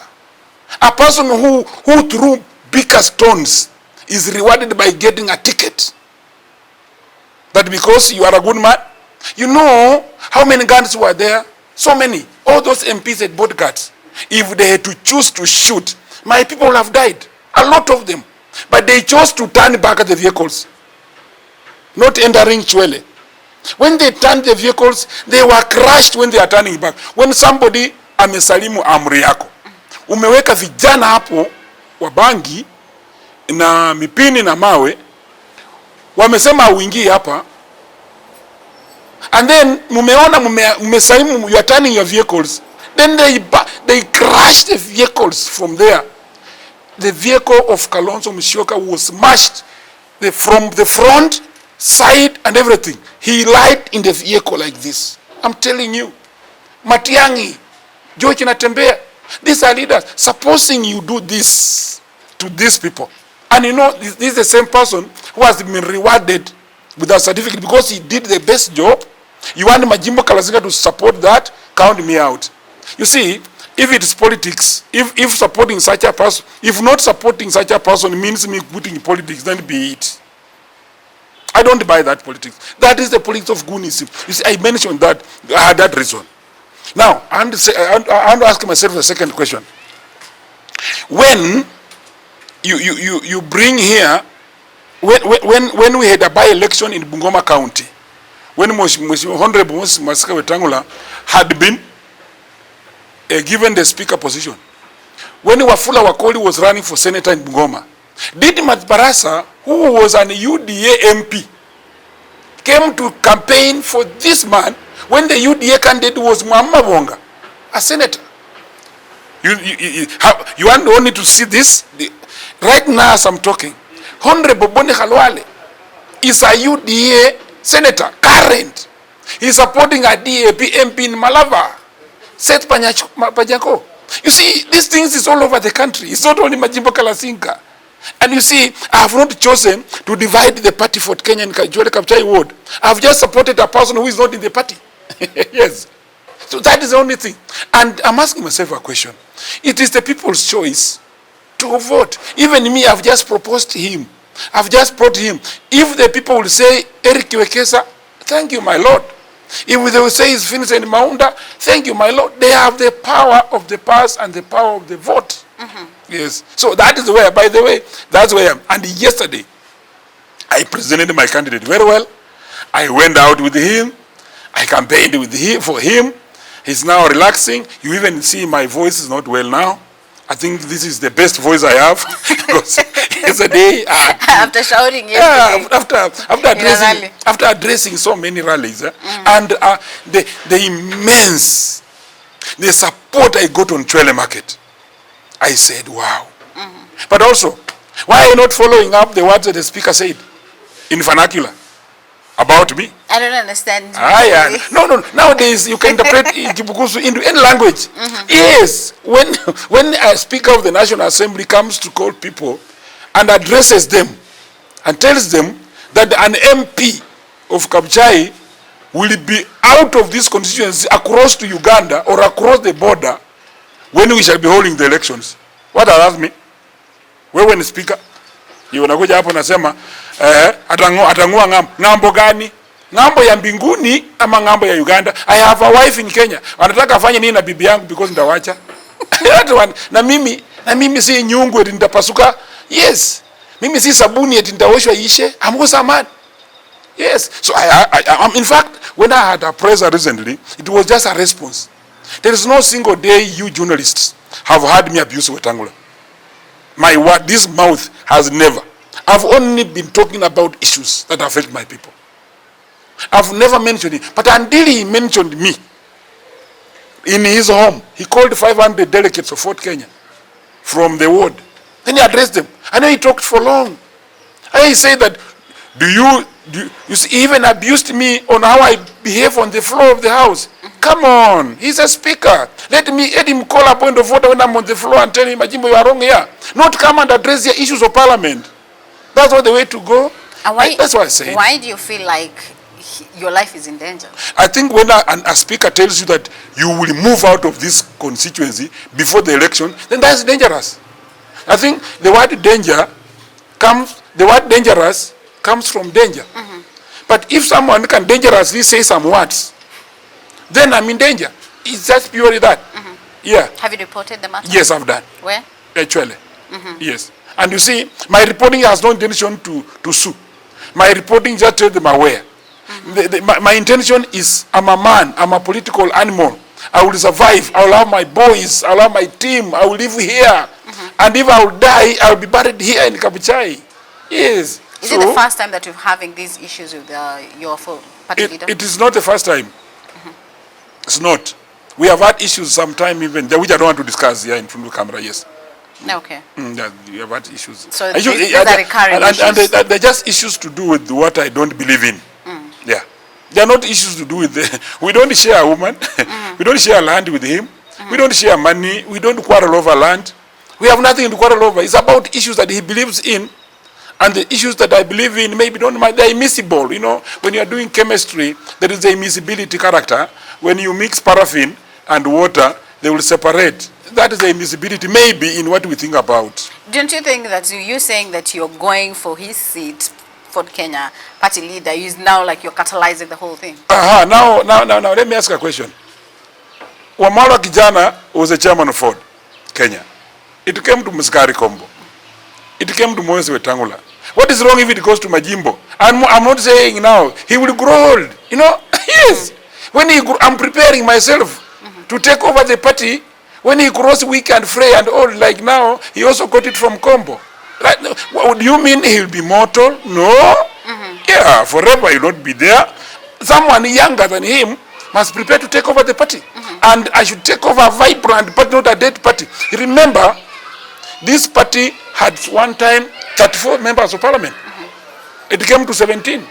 B: A person who threw bigger stones is rewarded by getting a ticket. That because you are a good man. You know how many guns were there? So many. All those MPs had bought guns. If they had to choose to shoot, my people would have died. A lot of them. But they chose to turn back at the vehicles. Not entering Chwele. When they turned the vehicles, they were crushed when they are turning back. When somebody amesalimu amri yako, umeweka vijana hapo wa bangi na mipini na mawe, wamesema uingie hapa, and then mumeona mmesalimu, you are turning your vehicles, then they crashed the vehicles from there. The vehicle of Kalonzo Musyoka was smashed from the front, side, and everything. He lied in the vehicle like this. I'm telling you. Matiangi, George Natembea, these are leaders. Supposing you do this to these people, and you know, this is the same person who has been rewarded with a certificate because he did the best job. You want Majimbo Kalasinga to support that? Count me out. You see, if it's politics, if supporting such a person, if not supporting such a person means me putting in politics, then be it. I don't buy that politics. That is the politics of goonism. You see, I mentioned that, I had that reason. Now, I want to ask myself a second question. When you bring here, when we had a by-election in Bungoma County, when Honorable Moses Masika Wetangula had been given the speaker position, when Wafula Wakoli was running for senator in Bungoma, did Matbarasa, who was an UDA MP, came to campaign for this man when the UDA candidate was Mwamba Bonga, a senator? You want only to see this? Right now as I'm talking, Honorable Boni Khalwale is a UDA senator, current. He's supporting a DAP MP in Malava, Seth Panyako. You see, these things is all over the country. It's not only Majimbo Kalasinga. And you see, I have not chosen to divide the party for Kenya and Kajole Kapchai ward. I have just supported a person who is not in the party. Yes. So that is the only thing. And I'm asking myself a question. It is the people's choice to vote. Even me, I've just proposed to him. I've just brought him. If the people will say, Eric Wekesa, thank you, my Lord. If they will say it's Vincent Maunda, thank you, my Lord. They have the power of the purse and the power of the vote. Yes. So that is where, by the way, that's where I am. And yesterday, I presented my candidate very well. I went out with him. I campaigned with him for him. He's now relaxing. You even see my voice is not well now. I think this is the best voice I have. Because yesterday,
A: after shouting yesterday,
B: after addressing so many rallies, and the immense, the support I got on Chwele Market, I said, wow. But also, why are you not following up the words that the speaker said in vernacular about me?
A: I don't understand.
B: No. Nowadays, you can interpret Kibukusu into any language. Yes. When a speaker of the National Assembly comes to call people and addresses them and tells them that an MP of Kapchai will be out of this constituency across to Uganda or across the border when we shall be holding the elections. What does that mean? Wewe ni speaker, unakuja hapo nasema atangua ngambo gani? Ngambo ya mbinguni ama ngambo ya Uganda? I have a wife in Kenya. Wanataka afanye nini na bibi yangu because ndawacha? Na mimi si nyungu eti nitapasuka. Yes. Mimi si sabuni eti nitaoshwa ishe. I'm also a man. Yes. So I'm in fact, when I had a presser recently, it was just a response. There is no single day you journalists have heard me abuse Wetangula. My word, this mouth has never. I've only been talking about issues that affect my people. I've never mentioned it. But until he mentioned me in his home, he called 500 delegates of Fort Kenya from the ward. Then he addressed them. I know he talked for long. And he said that, you see, he even abused me on how I behave on the floor of the house. Come on, he's a speaker. Let him call a point of order when I'm on the floor and tell him, Majimbo, you are wrong here. Not come and address the issues of parliament. That's not the way to go. And that's what I say.
A: Why do you feel like your life is in danger?
B: I think when a speaker tells you that you will move out of this constituency before the election, then that's dangerous. I think the word danger the word dangerous comes from danger. But if someone can dangerously say some words, then I'm in danger. It's just purely that. Yeah.
A: Have you reported the matter?
B: Yes, I've done.
A: Where?
B: Actually. Yes. And you see, my reporting has no intention to sue. My reporting just tells them aware. My intention is, I'm a man, I'm a political animal. I will survive. I will have my boys, I will have my team, I will live here. And if I will die, I will be buried here in Kabuchai. Yes.
A: Is it the first time that you're having these issues with your party leader?
B: It is not the first time. It's not. We have had issues sometime even, which I don't want to discuss here in front of the camera, yes.
A: Okay.
B: Yeah, we have had issues.
A: So these are recurring issues.
B: And they're just issues to do with what I don't believe in. Yeah. They're not issues to do with we don't share a woman. We don't share land with him. We don't share money. We don't quarrel over land. We have nothing to quarrel over. It's about issues that he believes in. And the issues that I believe in, maybe they're immiscible. You know, when you are doing chemistry, there is the immiscibility character. When you mix paraffin and water, they will separate. That is the immiscibility, maybe, in what we think about.
A: Don't you think that you saying that you're going for his seat, Ford Kenya party leader, is now like you're catalyzing the whole thing?
B: Now, let me ask a question. Wamala Kijana was a chairman of Ford Kenya. It came to Muskari Kombo. It came to Moses Wetangula. What is wrong if it goes to Majimbo? I'm not saying now. He will grow old. You know? Yes. When I'm preparing myself to take over the party. When he grows weak and frail and old like now, he also got it from Kombo. Right? What do you mean he'll be mortal? No. Yeah, forever he'll not be there. Someone younger than him must prepare to take over the party. And I should take over a vibrant party, not a dead party. Remember, this party had one time 34 members of parliament. It came to 17.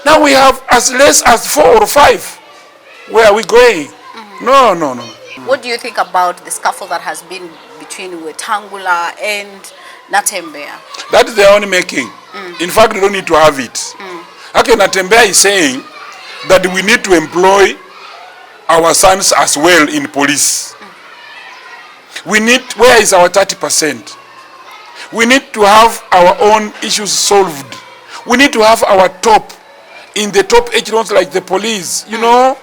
B: Now we have as less as 4 or 5. Where are we going? No.
A: What do you think about the scuffle that has been between Wetangula and Natembeya?
B: That is their own making. In fact, we don't need to have it. Okay, Natembeya is saying that we need to employ our sons as well in police. Where is our 30%? We need to have our own issues solved. We need to have our top in the top echelons like the police, you know.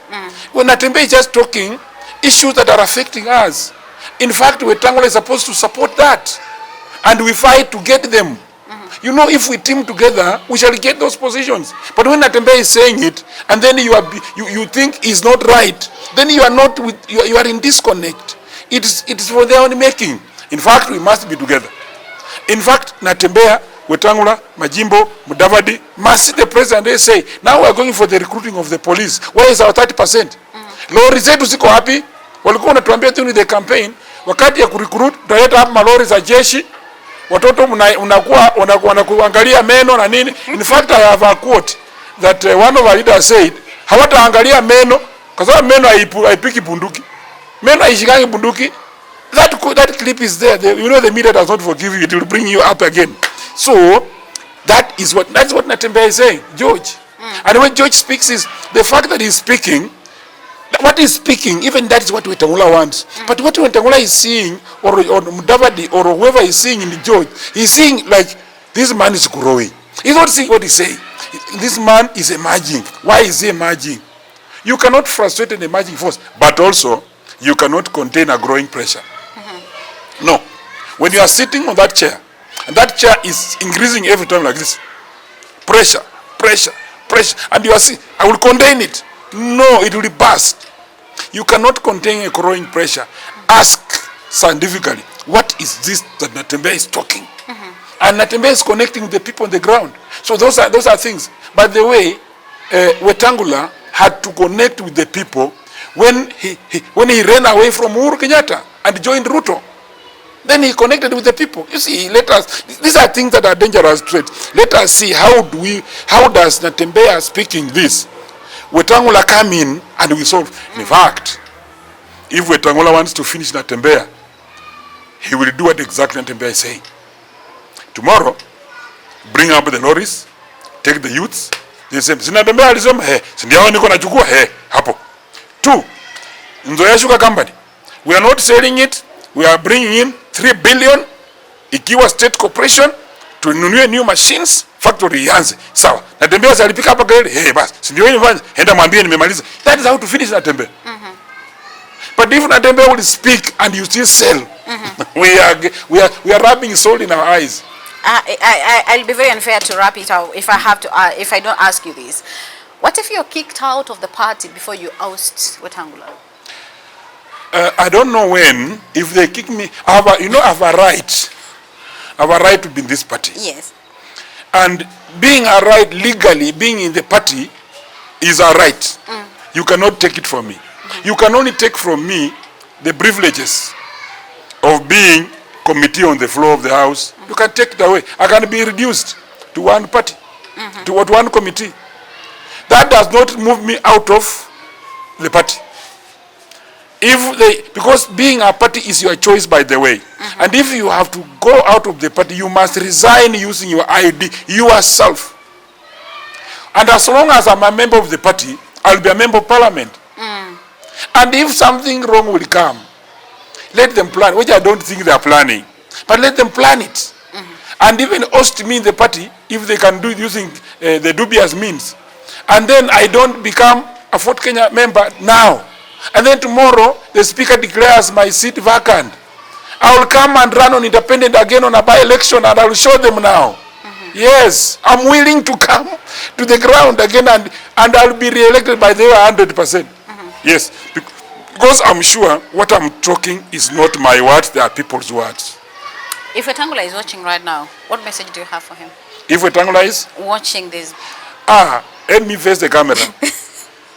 B: When Natembeya is just talking issues that are affecting us. In fact, Wetangula is supposed to support that. And we fight to get them. You know, if we team together, we shall get those positions. But when Natembeya is saying it, and then you think is not right, then you are in disconnect. It is for their own making. In fact, we must be together. In fact, Natembeya, Wetangula, Majimbo, Mudavadi must see the president and say, now we are going for the recruiting of the police. Where is our 30%? Lori zetu ziko happy. Walikuwa wanatuambia tu the campaign. Wakati ya kurecruit, tutaleta hapa malori za jeshi. Watoto wanakuangalia meno na nini. In fact, I have a quote that one of our leaders said, hawataangalia meno, kwa sababu meno haipiki bunduki. Meno haishikangi bunduki. That clip is there. You know the media does not forgive you. It will bring you up again. So, that's what Natembeya is saying, George. And when George speaks is the fact that he's speaking, what he's speaking, even that is what Wetangula wants. But what Wetangula is seeing, or Mudavadi, or whoever is seeing in the George, he's seeing like, this man is growing. He's not seeing what he's saying. This man is emerging. Why is he emerging? You cannot frustrate an emerging force, but also, you cannot contain a growing pressure. No. When you are sitting on that chair, and that chair is increasing every time like this, pressure, and you are saying, I will contain it. No, it will burst. You cannot contain a growing pressure. Ask scientifically, what is this that Natembeya is talking? And Natembeya is connecting the people on the ground. So those are things. By the way, Wetangula had to connect with the people when he ran away from Uhuru Kenyatta and joined Ruto. Then he connected with the people. You see, these are things that are dangerous traits. Let us see how does Natembeya speaking this? Wetangula come in and we solve. In fact, if Wetangula wants to finish Natembeya, he will do what exactly Natembeya is saying. Tomorrow, bring up the lorries, take the youths. They say, Natembeya alisema, sindiao niko nachukua, hapo. 2, Nzoia Sugar Company. We are not selling it. We are bringing in 3 billion, ikiwa state corporation, tununue new machines, factory ianze. Sawa. Natembeya alipika hapa kelele, basi. Si ndio wewe enda mwambie nimemaliza. That is how to finish Natembeya. But if Natembeya will speak and you still sell, we are rubbing salt in our eyes.
A: I'll be very unfair to wrap it out if I don't ask you this. What if you're kicked out of the party before you oust Wetangula?
B: I don't know when. If they kick me, I have a right. I have a right to be in this party.
A: Yes.
B: And being a right legally, being in the party is a right. You cannot take it from me. You can only take from me the privileges of being committee on the floor of the house. You can take it away. I can be reduced to one party, to one committee. That does not move me out of the party. Because being a party is your choice, by the way. And if you have to go out of the party, you must resign using your ID yourself. And as long as I'm a member of the party, I'll be a member of parliament. And if something wrong will come, let them plan, which I don't think they are planning, but let them plan it. And even oust me in the party, if they can do it using the dubious means. And then I don't become a Fort Kenya member now. And then tomorrow, the speaker declares my seat vacant. I will come and run on independent again on a by-election, and I will show them now. Yes, I'm willing to come to the ground again, and I'll be re-elected by the 100%. Yes, because I'm sure what I'm talking is not my words, they are people's words.
A: If Wetangula is watching right now, what message do you have for him?
B: If Wetangula is
A: watching this.
B: Let me face the camera.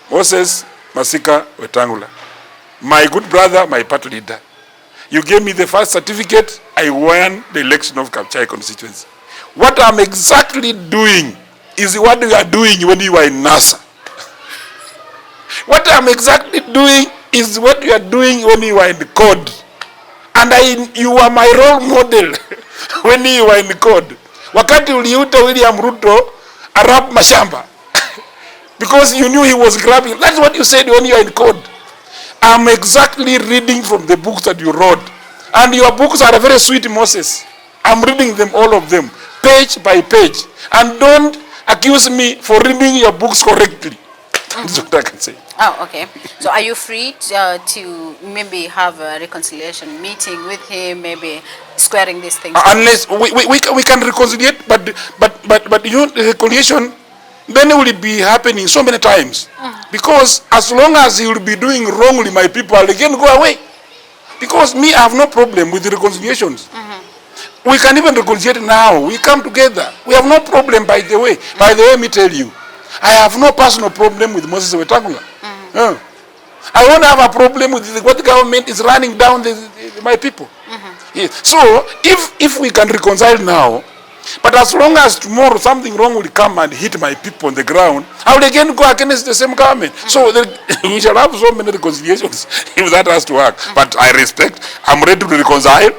B: Moses Masika Wetangula, my good brother, my party leader. You gave me the first certificate, I won the election of Kapchai constituency. What I'm exactly doing is what you are doing when you are in NASA. What I'm exactly doing is what you are doing when you are in the code. And you are my role model when you are in the code. Wakati uliuta William Ruto arab mashamba. Because you knew he was grabbing. That's what you said when you are in code. I'm exactly reading from the books that you wrote. And your books are very sweet, Moses. I'm reading them, all of them, page by page. And don't accuse me for reading your books correctly. That's what I can say.
A: Oh, okay. So are you free to maybe have a reconciliation meeting with him, maybe squaring these things?
B: Unless we can reconcile, but you know, the reconciliation then it will be happening so many times. Because as long as he will be doing wrongly, my people will again go away. Because me, I have no problem with the reconciliations. We can even reconcile now. We come together. We have no problem, by the way. By the way, let me tell you, I have no personal problem with Moses Wetangula. I won't have a problem with what the government is running down my people. Yes. So, if we can reconcile now, but as long as tomorrow something wrong will come and hit my people on the ground, I will again go against the same government. So we shall have so many reconciliations if that has to work. But I respect, I'm ready to reconcile.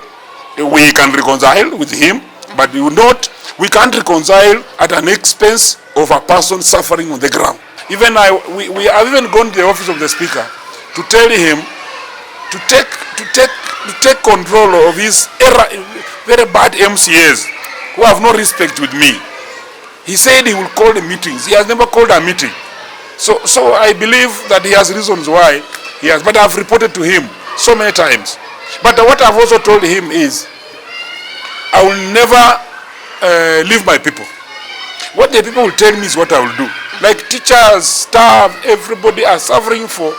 B: We can reconcile with him, but we can't reconcile at an expense of a person suffering on the ground. Even we have even gone to the office of the speaker to tell him to take control of his very bad MCAs who have no respect with me. He said he will call the meetings. He has never called a meeting. So I believe that he has reasons why he has. But I've reported to him so many times. But what I've also told him is, I will never leave my people. What the people will tell me is what I will do. Like teachers, staff, everybody are suffering for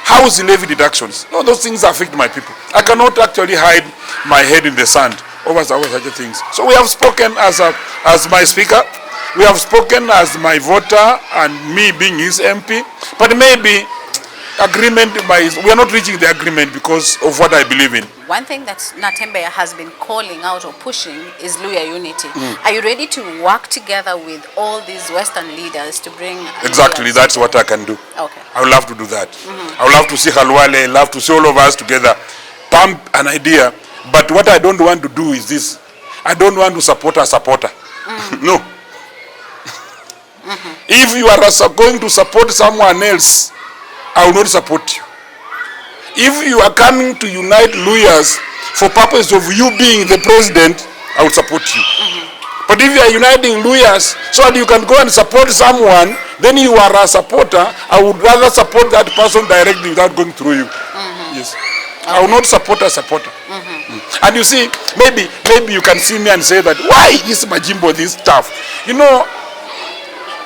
B: house levy deductions. No, those things affect my people. I cannot actually hide my head in the sand over such things. So we have spoken as my speaker. We have spoken as my voter and me being his MP. But maybe agreement, we are not reaching the agreement because of what I believe in.
A: One thing that Natembeya has been calling out or pushing is Luya unity. Are you ready to work together with all these Western leaders to bring...
B: Exactly, that's what I can do.
A: Okay.
B: I would love to do that. I would love to see Halwale, I love to see all of us together, pump an idea. But what I don't want to do is this. I don't want to support a supporter. No. If you are going to support someone else, I will not support you. If you are coming to unite lawyers for purpose of you being the president, I will support you. But if you are uniting lawyers so that you can go and support someone, then you are a supporter. I would rather support that person directly without going through you. Yes. Okay. I will not support a supporter. And you see, maybe you can see me and say that, why this Majimbo, this stuff? You know,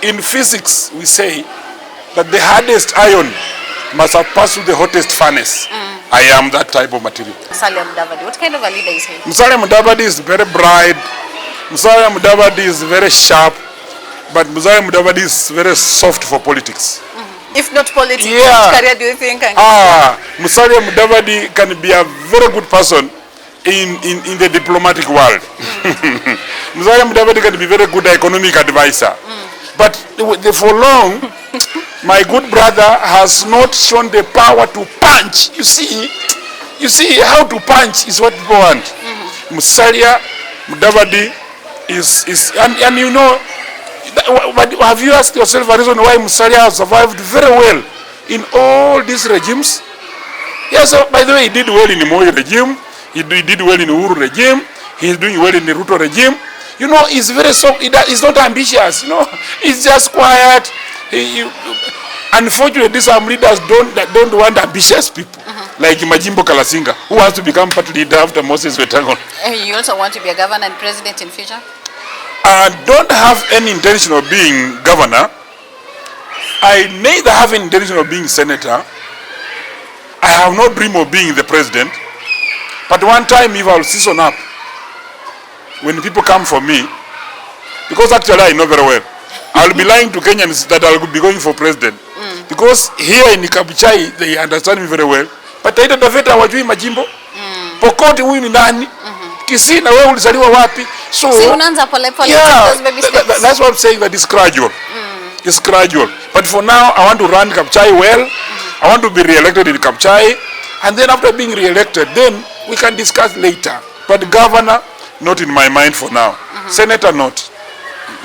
B: in physics we say that the hardest iron must have passed through the hottest furnace. I am that type of material.
A: Musalia Mudavadi, what kind of a leader is he?
B: Musalia Mudavadi is very bright. Musalia Mudavadi is very sharp. But Musalia Mudavadi is very soft for politics.
A: If not politics,
B: yeah.
A: Which career do you think?
B: Musalia Mudavadi can be a very good person in the diplomatic world. Musalia Mudavadi can be very good economic advisor. But for long, my good brother has not shown the power to punch. You see how to punch is what people want. Musalia Mudavadi is and you know, but have you asked yourself a reason why Musalia has survived very well in all these regimes? Yes, by the way, he did well in the Moi regime. He did well in the Uhuru regime. He's doing well in the Ruto regime. You know, he's very soft. He's not ambitious. You know, he's just quiet. Unfortunately, some leaders don't want ambitious people, like Majimbo Kalasinga, who has to become party leader after Moses Wetang'ula.
A: You also want to be a governor and president in future?
B: I don't have any intention of being governor. I neither have any intention of being senator. I have no dream of being the president. But one time, if I will season up, when people come for me, because actually I know very well, I will be lying to Kenyans that I will be going for president. Because here in Kabuchai, they understand me very well. But Taita Taveta wajui Majimbo. Pokoti huyu ni nani? Kisii na wewe ulizaliwa wapi? So
A: unaanza pole pole,
B: yeah, that's what I'm saying, that it's gradual. It's gradual. But for now, I want to run Kabuchai well. I want to be re-elected in Kabuchai. And then after being re-elected, then we can discuss later. But governor, not in my mind for now. Senator, not.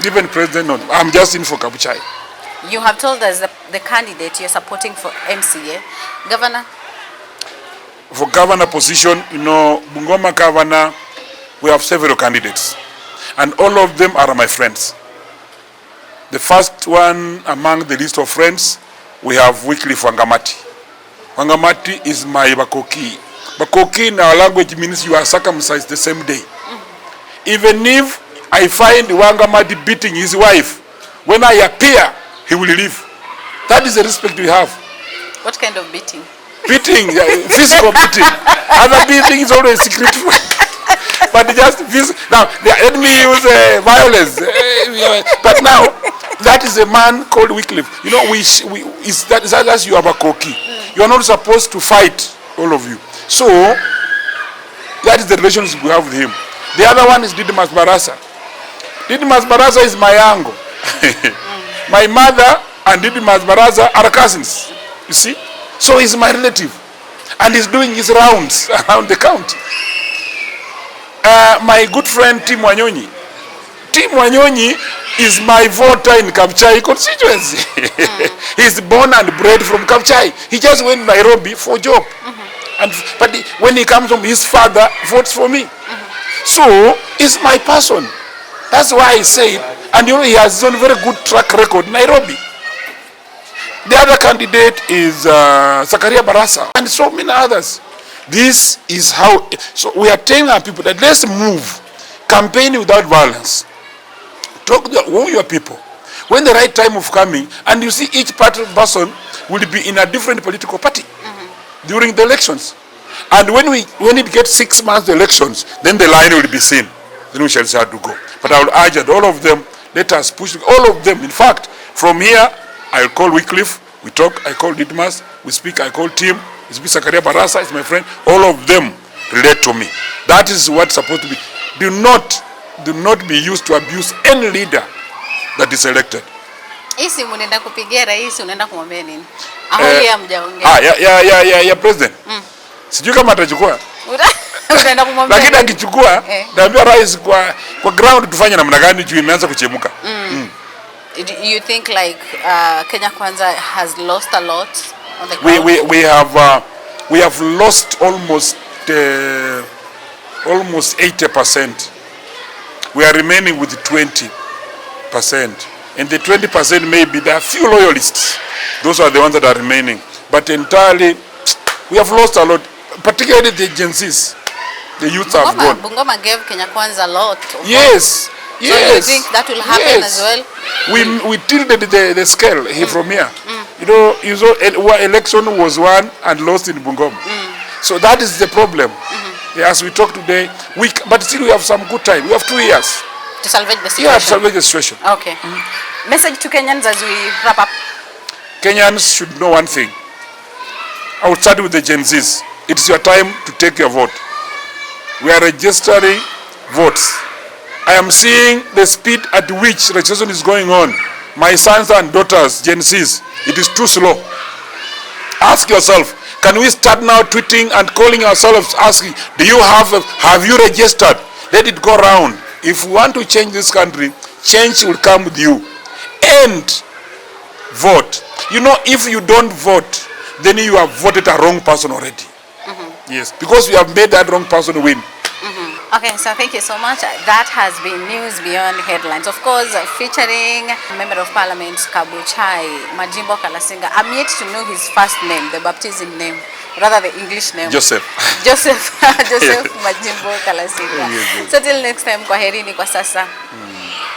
B: Even president, not. I'm just in for Kabuchai.
A: You have told us the candidate you're supporting for MCA. Governor?
B: For governor position, you know, Bungoma governor, we have several candidates. And all of them are my friends. The first one among the list of friends, we have Wycliffe Wangamati. Wangamati is my Bakoki. Bakoki in our language means you are circumcised the same day. Even if I find Wangamati beating his wife, when I appear, he will leave. That is the respect we have.
A: What kind of beating? Beating,
B: physical beating. Other beating is always secret. But just physical. Now, let me use violence. But now, that is a man called Wycliffe. You know, that's you have a Koki. You are not supposed to fight, all of you. So, that is the relationship we have with him. The other one is Didmas Barasa. Didmas Barasa is my uncle. My mother and Didmas Barasa are cousins. You see? So he's my relative. And he's doing his rounds around the county. My good friend Tim Wanyonyi. Tim Wanyonyi is my voter in Kabuchai constituency. He's born and bred from Kabuchai. He just went to Nairobi for a job. But when he comes home, his father votes for me. So, he's my person. That's why I say it. And you know, he has a very good track record in Nairobi. The other candidate is Zakaria Barasa and so many others. This is how, so we are telling our people that let's move, campaigning without violence. Talk to your people. When the right time of coming, and you see each party person will be in a different political party during the elections. And when it gets 6 months the elections, then the line will be seen. Then we shall see how to go. But I will urge that all of them, let us push all of them. In fact, from here, I will call Wycliffe, we talk, I call Didmas, we speak, I call Tim, we speak Zakaria Barasa, is my friend. All of them relate to me. That is what's supposed to be. Do not be used to abuse any leader that is elected.
A: Isi munenda kupigia rais, unaenda kumwambia nini? Aholi hamjaongea.
B: Ya president. Sijui kama atachukua.
A: Unaenda kumwambia.
B: Lakini akichukua, naambia rais kwa ground tufanye namna gani juu imeanza kuchemuka.
A: You think like Kenya Kwanza has lost a lot on the ground?
B: We have lost almost 80%. we are remaining with 20%. And the 20% maybe there are few loyalists. Those are the ones that are remaining. But entirely, we have lost a lot, particularly the Gen Zs. The youths have gone.
A: Bungoma gave Kenya Kwanza a lot.
B: Yes. Yes.
A: So you think that will happen as well?
B: We tilted the scale here from here. You know, election was won and lost in Bungoma. So that is the problem. As we talk today, but still we have some good time. We have 2 years.
A: To salvage the situation?
B: Yeah, to salvage the situation.
A: Okay. Message to Kenyans as we wrap up?
B: Kenyans should know one thing. I will start with the Gen Zs. It's your time to take your vote. We are registering votes. I am seeing the speed at which registration is going on. My sons and daughters, Gen Zs, it is too slow. Ask yourself, can we start now tweeting and calling ourselves asking, have you registered? Let it go round. If we want to change this country, change will come with you. And vote. You know, if you don't vote, then you have voted a wrong person already. Yes, because we have made that wrong person win.
A: Okay, so thank you so much. That has been News Beyond Headlines. Of course, featuring Member of Parliament Kabuchai, Majimbo Kalasinga. I'm yet to know his first name, the baptism name, rather the English name.
B: Joseph.
A: Joseph Majimbo Kalasinga. So till next time, kwaherini kwa sasa.